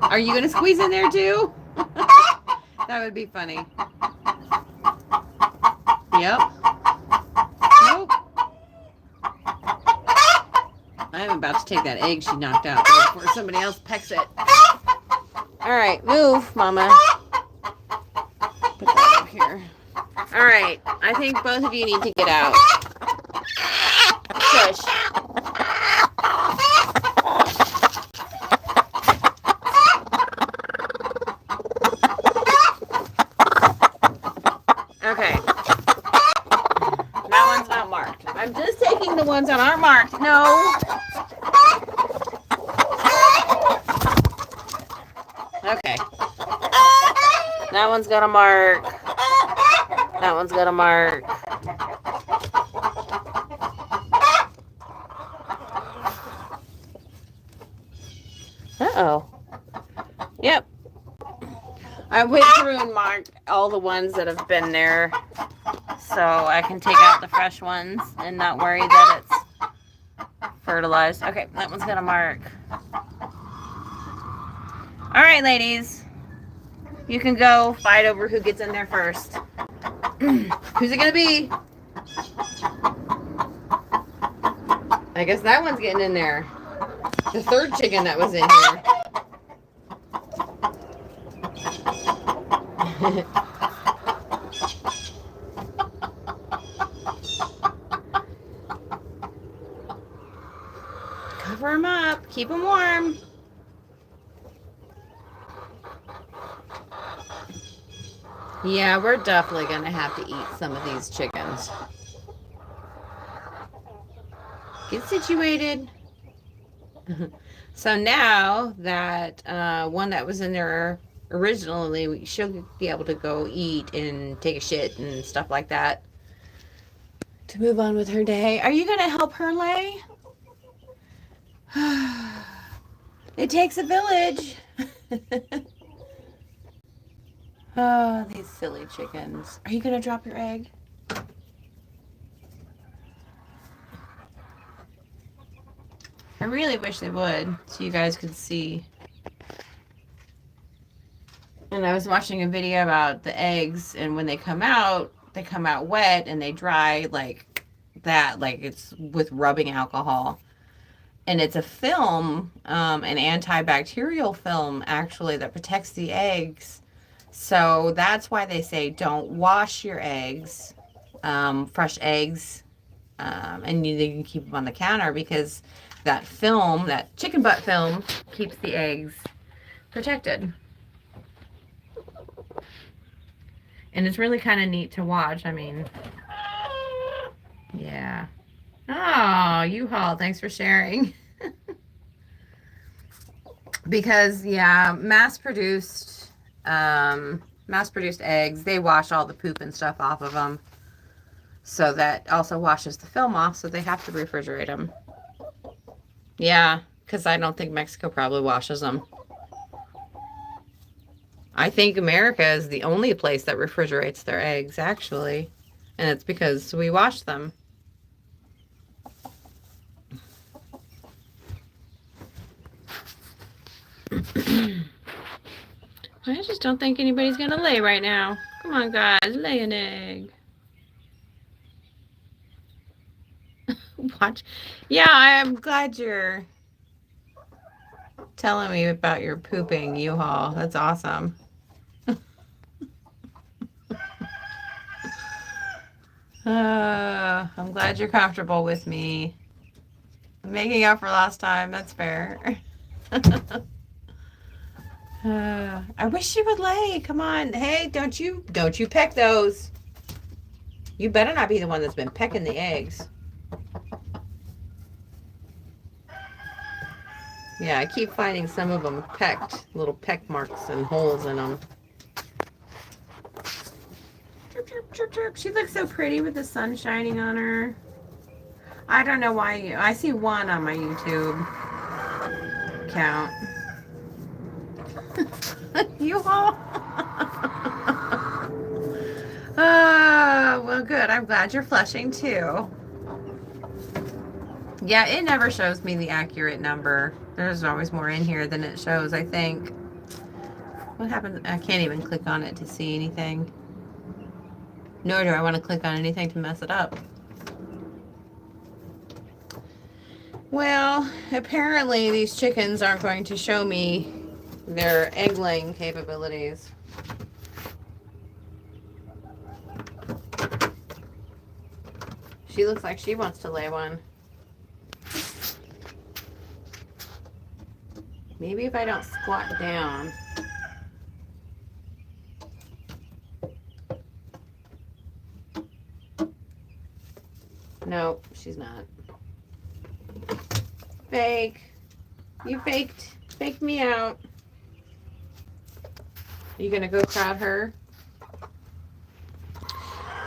Speaker 1: Are you going to squeeze in there too? That would be funny. Yep. Nope. I'm about to take that egg she knocked out before somebody else pecks it. All right, move, Mama. Put that up here. All right, I think both of you need to get out. Shush. Okay. That one's not marked. I'm just taking the ones that aren't marked. No. Okay. That one's got a mark. That one's got a mark. Uh-oh. Yep. I went through and marked all the ones that have been there so I can take out the fresh ones and not worry that it's fertilized. Okay, that one's got a mark. All right, ladies. You can go fight over who gets in there first. Who's it going to be? I guess that one's getting in there. The third chicken that was in here. Cover them up. Keep them warm. Yeah, we're definitely going to have to eat some of these chickens. Get situated. So now that one that was in there originally, she'll be able to go eat and take a shit and stuff like that to move on with her day. Are you going to help her lay? It takes a village. Oh, these silly chickens. Are you going to drop your egg? I really wish they would, so you guys could see. And I was watching a video about the eggs, and when they come out wet and they dry like that, like it's with rubbing alcohol. And it's a film, an antibacterial film, actually, that protects the eggs. So that's why they say don't wash your eggs, fresh eggs, and you can keep them on the counter because that film, that chicken butt film, keeps the eggs protected. And it's really kind of neat to watch. I mean, yeah. Oh, U-Haul, thanks for sharing. Because, yeah, mass-produced eggs, they wash all the poop and stuff off of them. So that also washes the film off, so they have to refrigerate them. Yeah, because I don't think Mexico probably washes them. I think America is the only place that refrigerates their eggs, actually. And it's because we wash them. I just don't think anybody's going to lay right now. Come on, guys, lay an egg. Watch. Yeah, I'm glad you're telling me about your pooping U-Haul. That's awesome. I'm glad you're comfortable with me. Making up for last time. That's fair. I wish you would lay. Come on. Hey, don't you peck those. You better not be the one that's been pecking the eggs. Yeah, I keep finding some of them pecked. Little peck marks and holes in them. Chirp, chirp, chirp, chirp. She looks so pretty with the sun shining on her. I don't know why. I see one on my YouTube account. You all? Well, good. I'm glad you're flushing too. Yeah, it never shows me the accurate number. There's always more in here than it shows, I think. What happens? I can't even click on it to see anything. Nor do I want to click on anything to mess it up. Well, apparently these chickens aren't going to show me their egg-laying capabilities. She looks like she wants to lay one. Maybe if I don't squat down. Nope, she's not. Fake. You faked. Faked me out. Are you gonna go crowd her?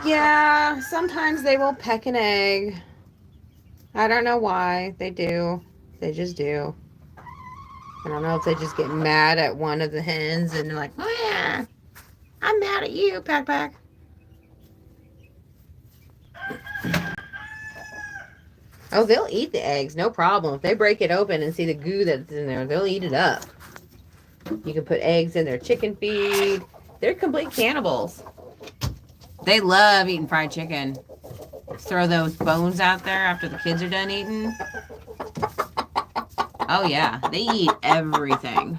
Speaker 1: Yeah, sometimes they will peck an egg. I don't know why. They do. They just do. I don't know if they just get mad at one of the hens and they're like, oh yeah, I'm mad at you, Pack Pack. Oh, they'll eat the eggs, no problem. If they break it open and see the goo that's in there, they'll eat it up. You can put eggs in their chicken feed. They're complete cannibals. They love eating fried chicken. Throw those bones out there after the kids are done eating. Oh yeah, they eat everything.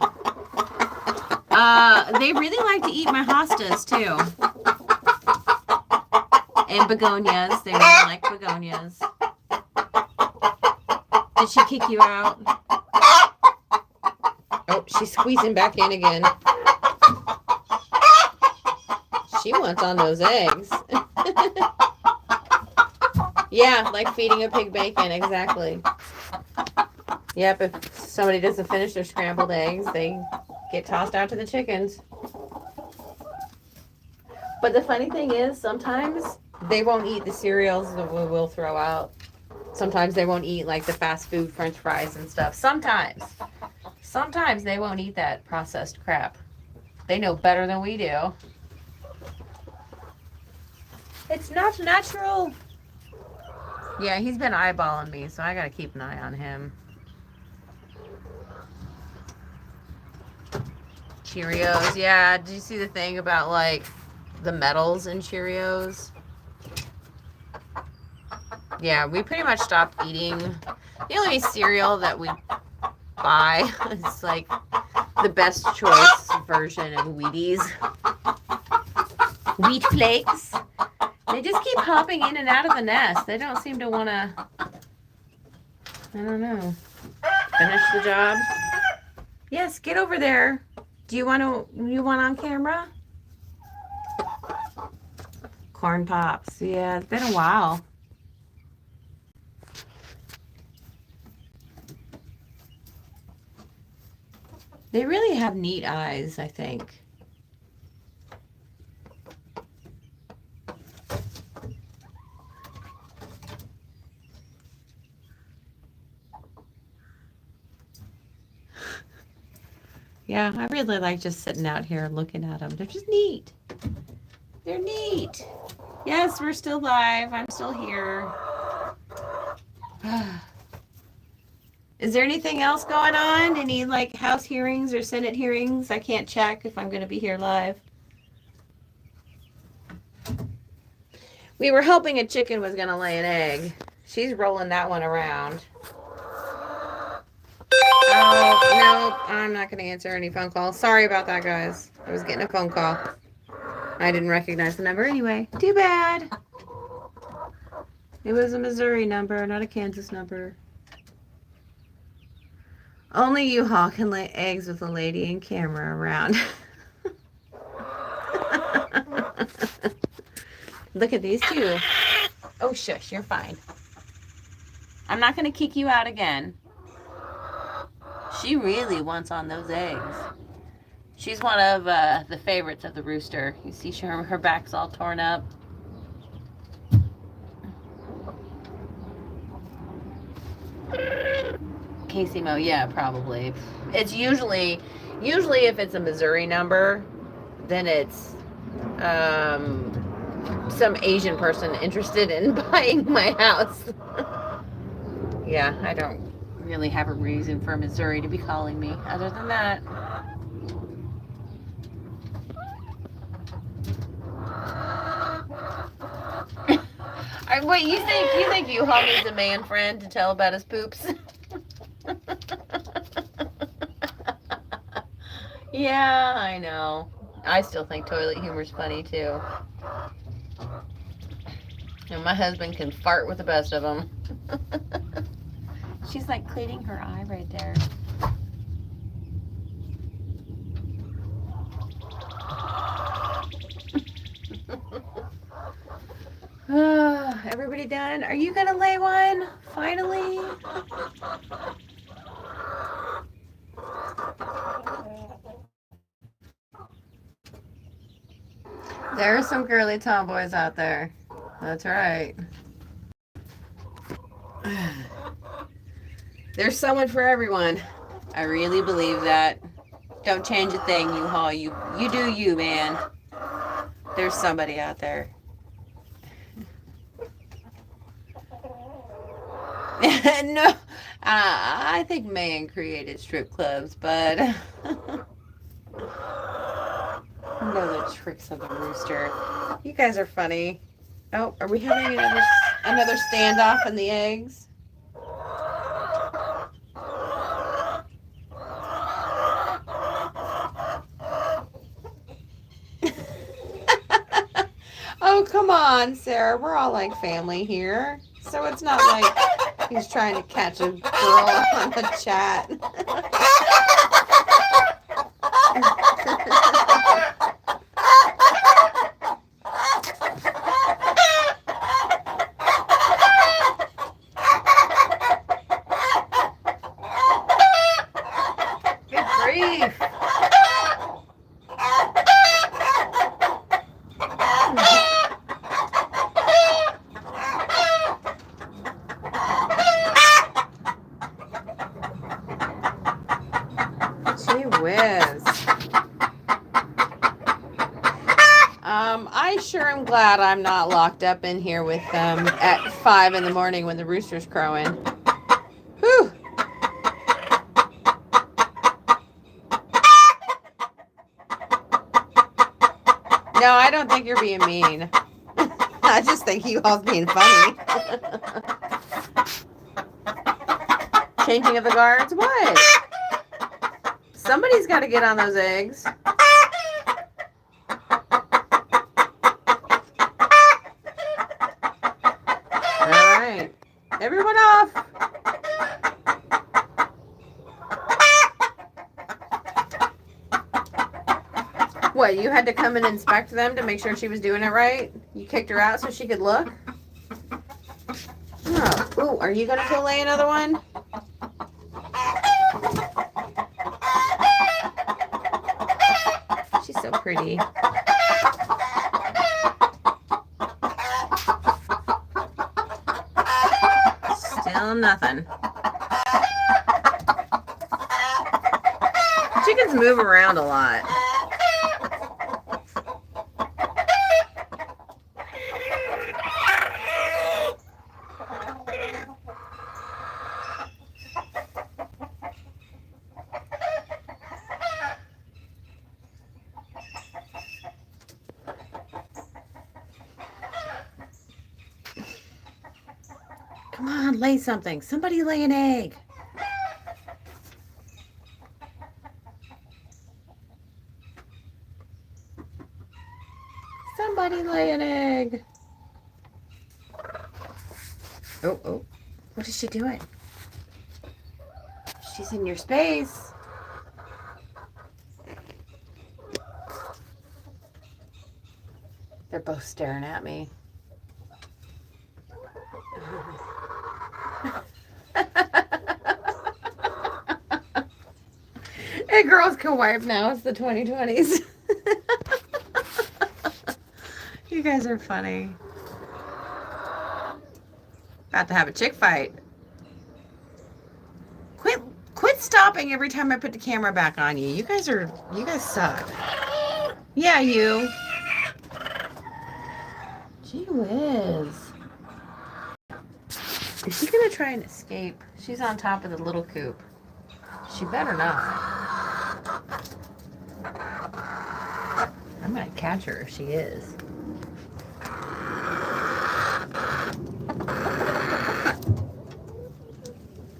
Speaker 1: They really like to eat my hostas too. And begonias. They really like begonias. Did she kick you out? Oh, she's squeezing back in again. She wants on those eggs. Yeah, like feeding a pig bacon, exactly. Yep, if somebody doesn't finish their scrambled eggs, they get tossed out to the chickens. But the funny thing is, sometimes they won't eat the cereals that we will throw out. Sometimes they won't eat like the fast food French fries and stuff. Sometimes they won't eat that processed crap. They know better than we do. It's not natural. Yeah, he's been eyeballing me, so I gotta keep an eye on him. Cheerios, yeah. Did you see the thing about like the metals in Cheerios? Yeah, we pretty much stopped eating. The only cereal that we buy is like the best choice version of Wheaties. Wheat flakes. They just keep hopping in and out of the nest. They don't seem to want to, I don't know, finish the job. Yes, get over there. Do you want on camera? Corn Pops. Yeah, it's been a while. They really have neat eyes, I think. Yeah, I really like just sitting out here and looking at them. They're just neat. They're neat. Yes, we're still live. I'm still here. Is there anything else going on? Any like House hearings or Senate hearings? I can't check if I'm going to be here live. We were hoping a chicken was going to lay an egg. She's rolling that one around. Oh, no, I'm not going to answer any phone calls. Sorry about that, guys. I was getting a phone call. I didn't recognize the number anyway. Too bad. It was a Missouri number, not a Kansas number. Only U-Haul can lay eggs with a lady and camera around. Look at these two. Oh, shush, you're fine. I'm not going to kick you out again. She really wants on those eggs. She's one of the favorites of the rooster. You see her back's all torn up. Casey Mo, yeah, probably. It's usually if it's a Missouri number, then it's some Asian person interested in buying my house. Yeah, I don't really have a reason for Missouri to be calling me other than that. Wait, you think U-Haul needs a man friend to tell about his poops? Yeah, I know. I still think toilet humor's funny too. And my husband can fart with the best of them. She's like cleaning her eye right there. Everybody done? Are you gonna lay one? Finally? There are some girly tomboys out there. That's right. There's someone for everyone. I really believe that. Don't change a thing, U-Haul. You do you, man. There's somebody out there. No, I think man created strip clubs, but know the tricks of the rooster. You guys are funny. Oh, are we having another standoff in the eggs? Oh, come on, Sarah. We're all like family here. So it's not like he's trying to catch a girl on the chat. Good grief. Whiz. I sure am glad I'm not locked up in here with them at 5 in the morning when the rooster's crowing. Whew. No, I don't think you're being mean. I just think you all's being funny. Changing of the guards? What? Somebody's got to get on those eggs. All right. Everyone off. What, you had to come and inspect them to make sure she was doing it right? You kicked her out so she could look? Oh, ooh, are you going to go lay another one? She's so pretty. Still nothing. guys move around a lot. Come on, lay something. Somebody lay an egg. Somebody lay an egg. Oh. What is she doing? She's in your space. They're both staring at me. Hey, girls can wipe now. It's the 2020s. You guys are funny. About to have a chick fight. Quit stopping every time I put the camera back on you. You guys suck. Yeah, you. Gee whiz. Is she gonna try and escape? She's on top of the little coop. She better not. I'm gonna catch her if she is.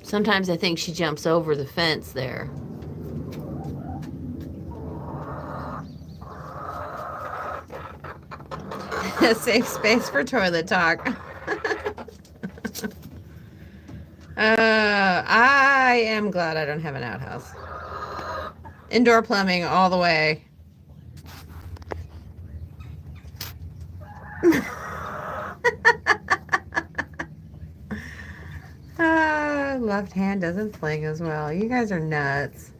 Speaker 1: Sometimes I think she jumps over the fence there. A safe space for toilet talk. I am glad I don't have an outhouse. Indoor plumbing all the way. Left hand doesn't fling as well. You guys are nuts.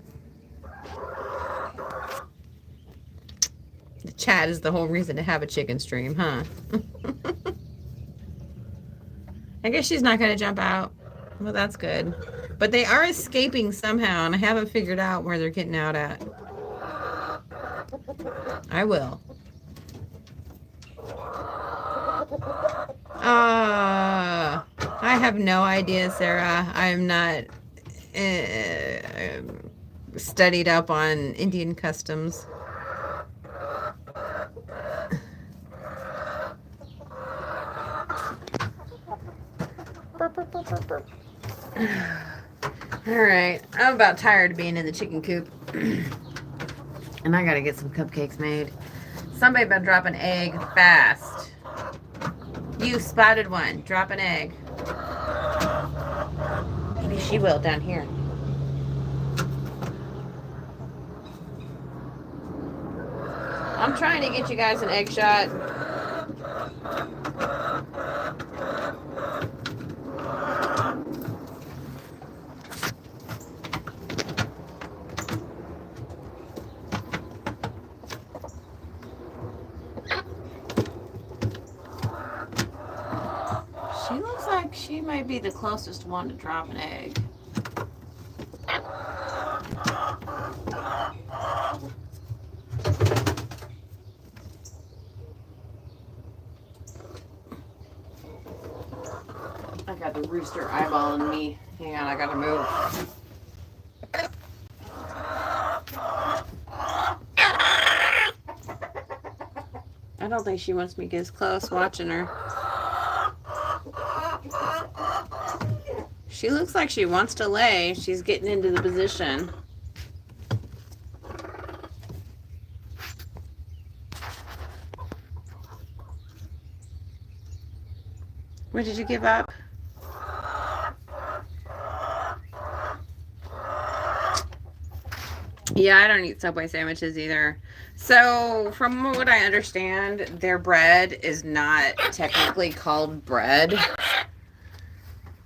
Speaker 1: The chat is the whole reason to have a chicken stream, huh? I guess she's not going to jump out. Well, that's good. But they are escaping somehow, and I haven't figured out where they're getting out at. I will. I have no idea, Sarah. I am not studied up on Indian customs. All right, I'm about tired of being in the chicken coop. And I gotta get some cupcakes made. Somebody better drop an egg fast. You spotted one. Drop an egg. Maybe she will down here. I'm trying to get you guys an egg shot. She looks like she might be the closest one to drop an egg. I got the rooster eyeballing me. Hang on, I gotta move. I don't think she wants me to get as close watching her. She looks like she wants to lay. She's getting into the position. What, did you give up? Yeah, I don't eat Subway sandwiches either. So, from what I understand, their bread is not technically called bread.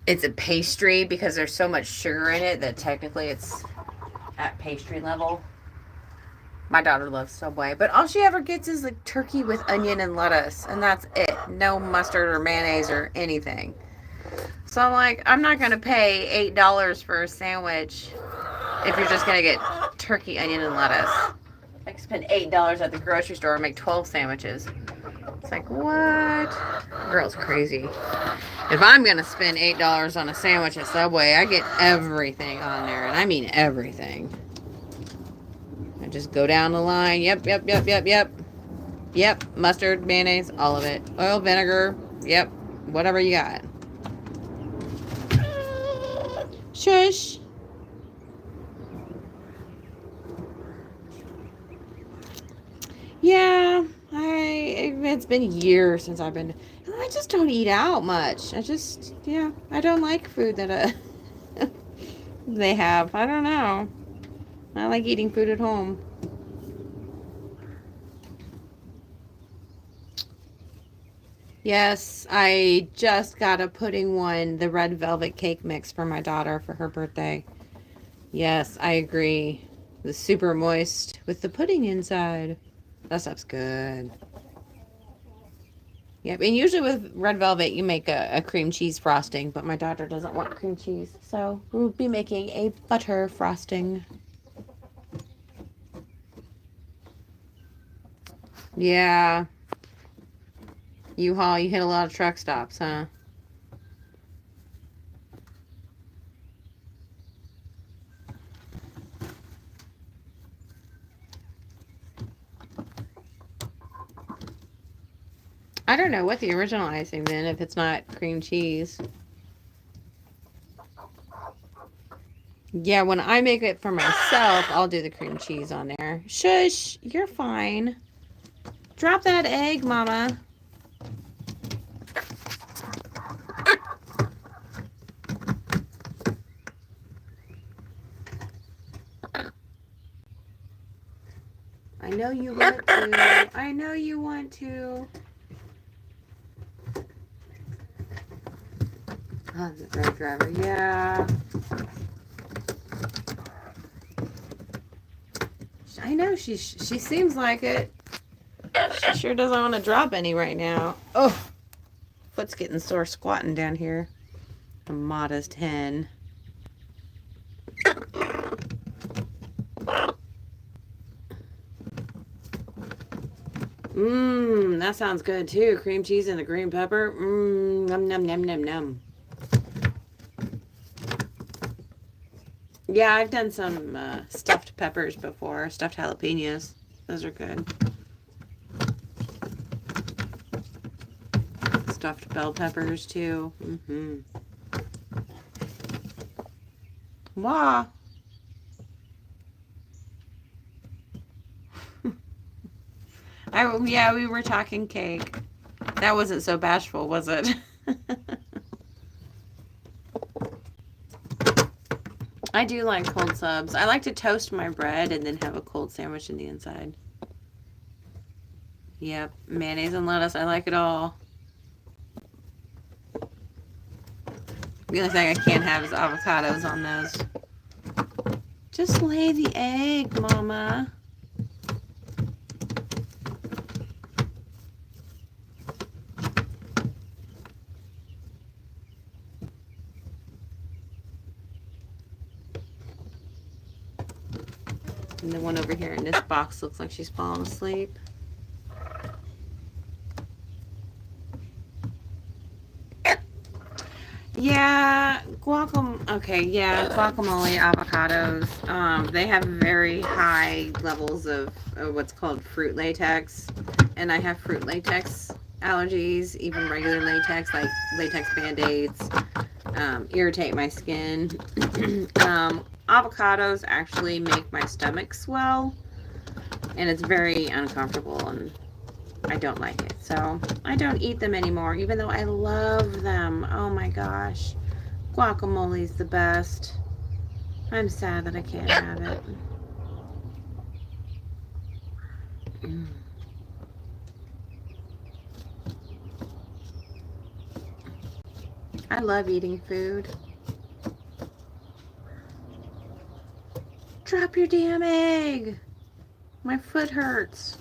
Speaker 1: It's a pastry because there's so much sugar in it that technically it's at pastry level. My daughter loves Subway, but all she ever gets is like turkey with onion and lettuce, and that's it. No mustard or mayonnaise or anything. So I'm like, I'm not going to pay $8 for a sandwich if you're just going to get turkey, onion, and lettuce. I can spend $8 at the grocery store and make 12 sandwiches. It's like, what? Girl's crazy. If I'm going to spend $8 on a sandwich at Subway, I get everything on there. And I mean everything. I just go down the line. Yep. Yep. Mustard, mayonnaise, all of it. Oil, vinegar. Yep. Whatever you got. Shush. Yeah, it's been years since I've been. I just don't eat out much. I don't like food that they have. I don't know. I like eating food at home. Yes, I just got a pudding one, the red velvet cake mix for my daughter for her birthday. Yes, I agree. The super moist with the pudding inside. That stuff's good. Yep, and usually with red velvet, you make a cream cheese frosting, but my daughter doesn't want cream cheese, so we'll be making a butter frosting. Yeah. U-Haul, you hit a lot of truck stops, huh? I don't know what the original icing then, if it's not cream cheese. Yeah, when I make it for myself, I'll do the cream cheese on there. Shush, you're fine. Drop that egg, Mama. I know you want to. I know you want to. Oh, the drunk driver. Yeah. I know she seems like it. She sure doesn't want to drop any right now. Oh, foot's getting sore squatting down here. A modest hen. That sounds good too. Cream cheese and the green pepper. Num num num num num. Yeah, I've done some stuffed peppers before. Stuffed jalapenos. Those are good. Stuffed bell peppers too. Wow. Yeah, we were talking cake. That wasn't so bashful, was it? I do like cold subs. I like to toast my bread and then have a cold sandwich in the inside. Yep, mayonnaise and lettuce. I like it all. The only thing I can't have is avocados on those. Just lay the egg, Mama. And the one over here in this box looks like she's falling asleep. Yeah, guacamole, avocados. They have very high levels of what's called fruit latex. And I have fruit latex allergies, even regular latex, like latex Band-Aids, irritate my skin. Avocados actually make my stomach swell, and it's very uncomfortable, and I don't like it. So I don't eat them anymore, even though I love them. Oh my gosh. Guacamole's the best. I'm sad that I can't have it. I love eating food. Drop your damn egg. My foot hurts.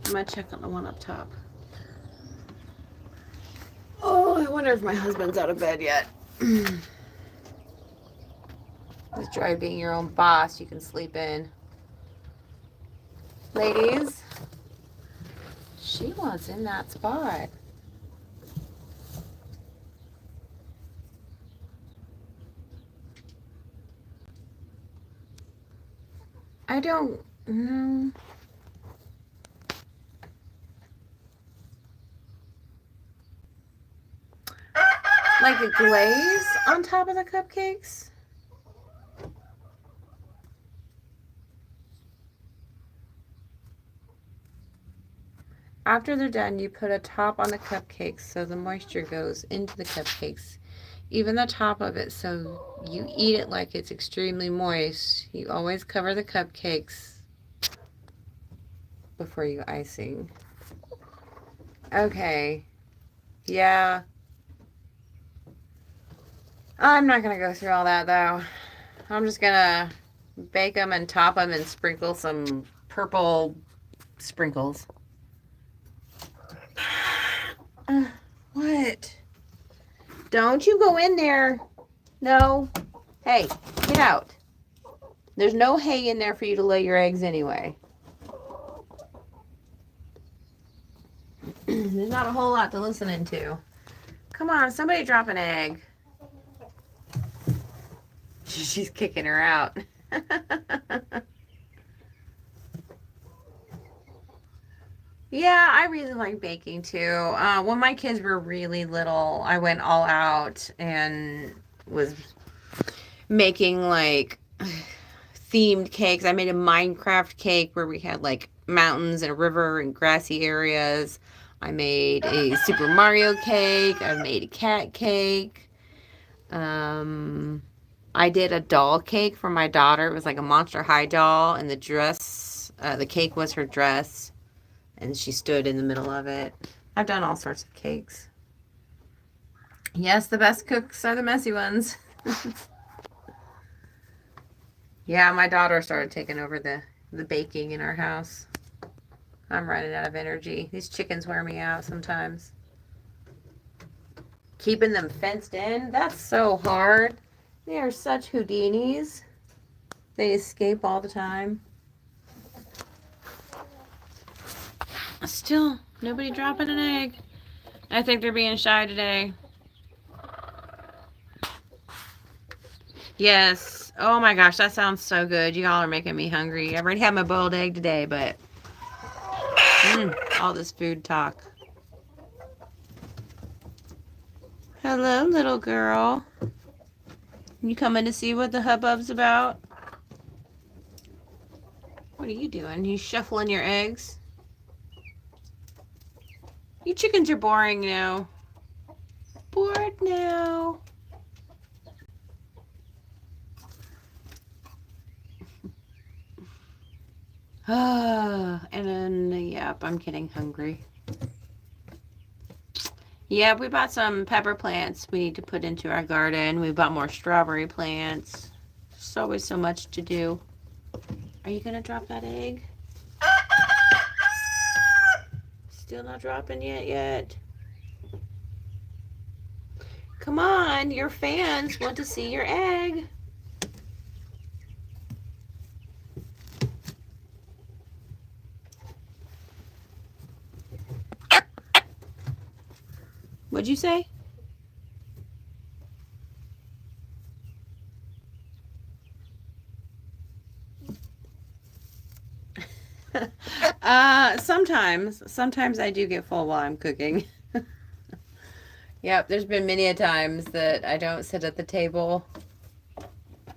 Speaker 1: I'm gonna check on the one up top. Oh, I wonder if my husband's out of bed yet. This joy of being your own boss, you can sleep in. Ladies, she wants in that spot. I don't know. Like a glaze on top of the cupcakes? After they're done, you put a top on the cupcakes so the moisture goes into the cupcakes, even the top of it, so you eat it like it's extremely moist. You always cover the cupcakes before you icing. Okay. Yeah. I'm not going to go through all that, though. I'm just going to bake them and top them and sprinkle some purple sprinkles. What? Don't you go in there. No. Hey, get out. There's no hay in there for you to lay your eggs anyway. There's not a whole lot to listen into. Come on, somebody drop an egg. She's kicking her out. Yeah, I really like baking too. When my kids were really little, I went all out and was making like themed cakes. I made a Minecraft cake where we had like mountains and a river and grassy areas. I made a Super Mario cake. I made a cat cake. I did a doll cake for my daughter. It was like a Monster High doll, and the dress, the cake was her dress, and she stood in the middle of it. I've done all sorts of cakes. Yes, the best cooks are the messy ones. Yeah, my daughter started taking over the baking in our house. I'm running out of energy. These chickens wear me out sometimes. Keeping them fenced in, that's so hard. They are such Houdinis. They escape all the time. Still, nobody dropping an egg. I think they're being shy today. Yes. Oh my gosh, that sounds so good. You all are making me hungry. I've already had my boiled egg today, but all this food talk. Hello, little girl. You coming to see what the hubbub's about? What are you doing? You shuffling your eggs? You chickens are boring now. Bored now. And then, yep, I'm getting hungry. Yeah, we bought some pepper plants we need to put into our garden. We bought more strawberry plants. There's always so much to do. Are you going to drop that egg? Still not dropping yet. Come on, your fans want to see your egg. What'd you say? Sometimes I do get full while I'm cooking. Yep, there's been many a times that I don't sit at the table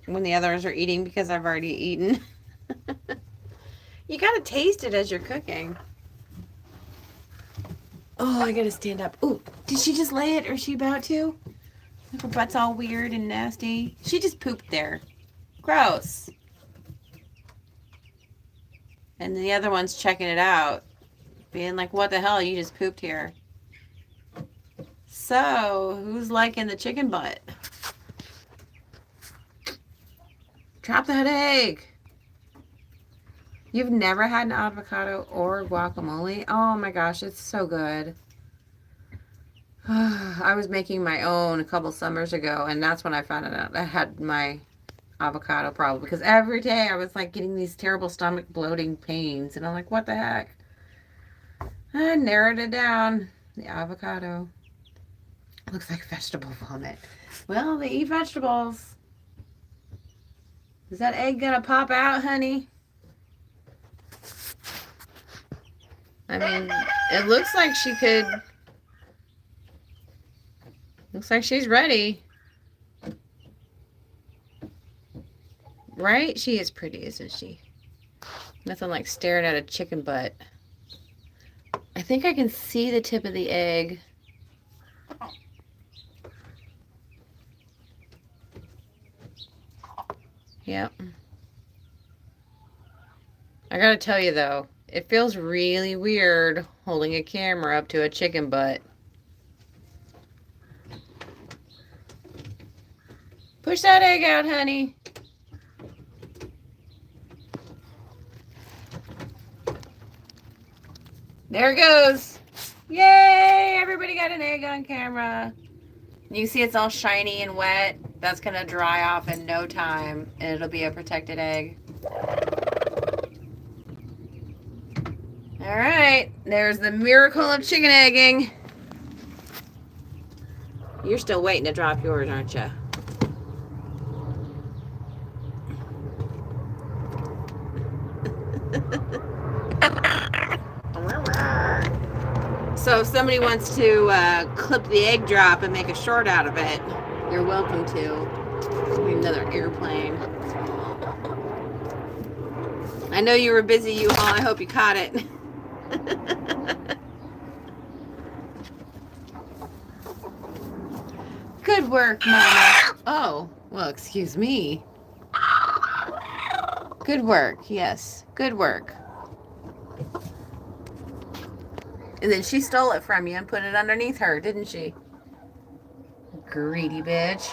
Speaker 1: when the others are eating because I've already eaten. You gotta taste it as you're cooking. Oh, I gotta stand up. Ooh, did she just lay it or is she about to? Her butt's all weird and nasty. She just pooped there. Gross. And the other one's checking it out. Being like, what the hell? You just pooped here. So, who's liking the chicken butt? Drop that egg. You've never had an avocado or guacamole? Oh my gosh, it's so good. I was making my own a couple summers ago, and that's when I found out I had my avocado probably, because every day I was like getting these terrible stomach bloating pains, and I'm like, what the heck? I narrowed it down. The avocado. Looks like vegetable vomit. Well, they eat vegetables. Is that egg gonna pop out, honey? I mean, it looks like she could. Looks like she's ready. Right? She is pretty, isn't she? Nothing like staring at a chicken butt. I think I can see the tip of the egg. Yep. I gotta tell you though, it feels really weird holding a camera up to a chicken butt. Push that egg out, honey. There it goes. Yay! Everybody got an egg on camera. You see it's all shiny and wet. That's going to dry off in no time, and it'll be a protected egg. All right. There's the miracle of chicken egging. You're still waiting to drop yours, aren't you? So if somebody wants to clip the egg drop and make a short out of it, you're welcome to. Another airplane. I know you were busy, U-Haul. I hope you caught it. Good work, Mama. Oh, well, excuse me. Good work. Yes, good work. And then she stole it from you and put it underneath her, didn't she? Greedy bitch.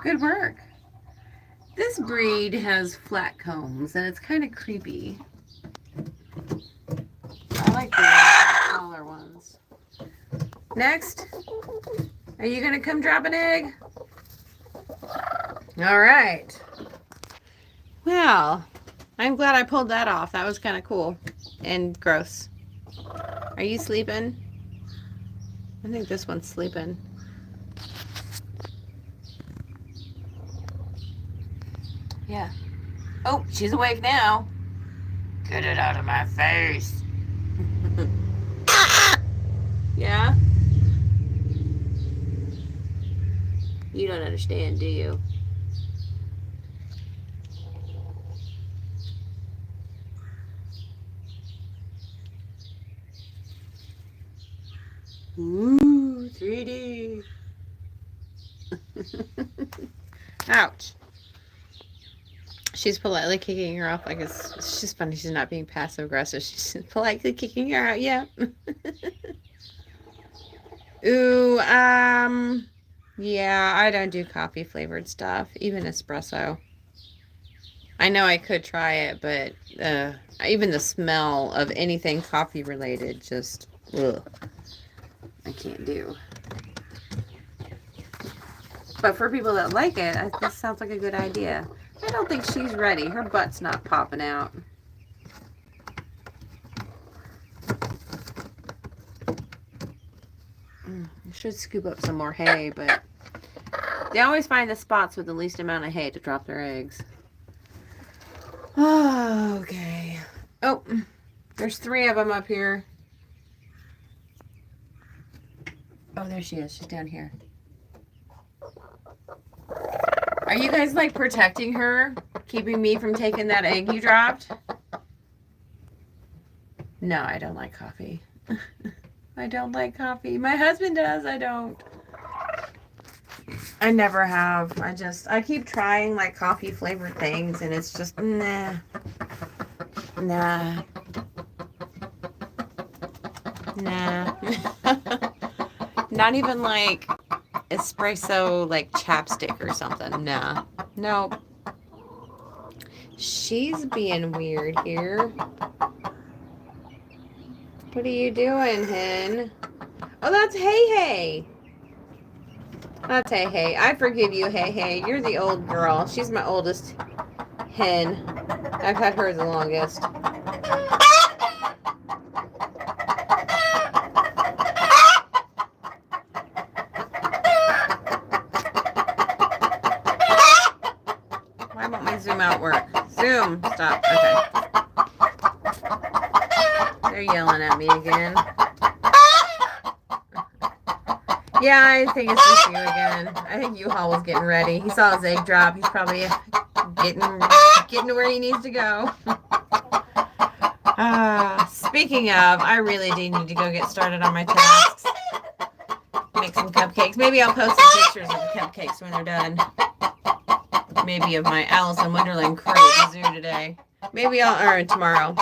Speaker 1: Good work. This breed has flat combs, and it's kind of creepy. I like the smaller ones. Next. Are you going to come drop an egg? All right. Well, I'm glad I pulled that off. That was kind of cool and gross. Are you sleeping? I think this one's sleeping. Yeah. Oh, she's awake now. Get it out of my face. Yeah? You don't understand, do you? Ooh, 3D. Ouch. She's politely kicking her off like it's just funny. She's not being passive aggressive. She's politely kicking her out. Yeah. Ooh, yeah, I don't do coffee flavored stuff, even espresso. I know I could try it, but even the smell of anything coffee related just, ugh, I can't do. But for people that like it, this sounds like a good idea. I don't think she's ready. Her butt's not popping out. I should scoop up some more hay, but they always find the spots with the least amount of hay to drop their eggs. Oh, okay. Oh, there's 3 of them up here. Oh, there she is. She's down here. Are you guys like protecting her? Keeping me from taking that egg you dropped? No, I don't like coffee. I don't like coffee. My husband does. I don't. I never have. I keep trying like coffee flavored things and it's just, nah. Nah. Nah. Not even like espresso like chapstick or something. Nah. Nope. She's being weird here. What are you doing, hen? Oh, that's Hey Hey. That's Hey Hey. I forgive you, Hey Hey. You're the old girl. She's my oldest hen. I've had her the longest. Why won't my zoom out work? Zoom. Stop. Okay. They're yelling at me again. Yeah, I think it's just you again. I think U-Haul was getting ready. He saw his egg drop. He's probably getting to where he needs to go. Speaking of, I really do need to go get started on my tasks. Make some cupcakes. Maybe I'll post some pictures of the cupcakes when they're done. Maybe of my Alice in Wonderland crew at the zoo today. Maybe or tomorrow.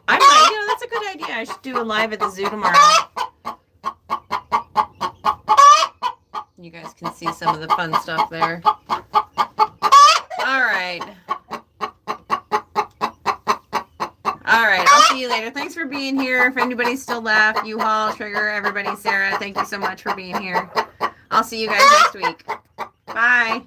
Speaker 1: I might, that's a good idea. I should do a live at the zoo tomorrow. You guys can see some of the fun stuff there. All right. All right. I'll see you later. Thanks for being here. If anybody's still left, U-Haul, Trigger, everybody, Sarah, thank you so much for being here. I'll see you guys next week. Bye.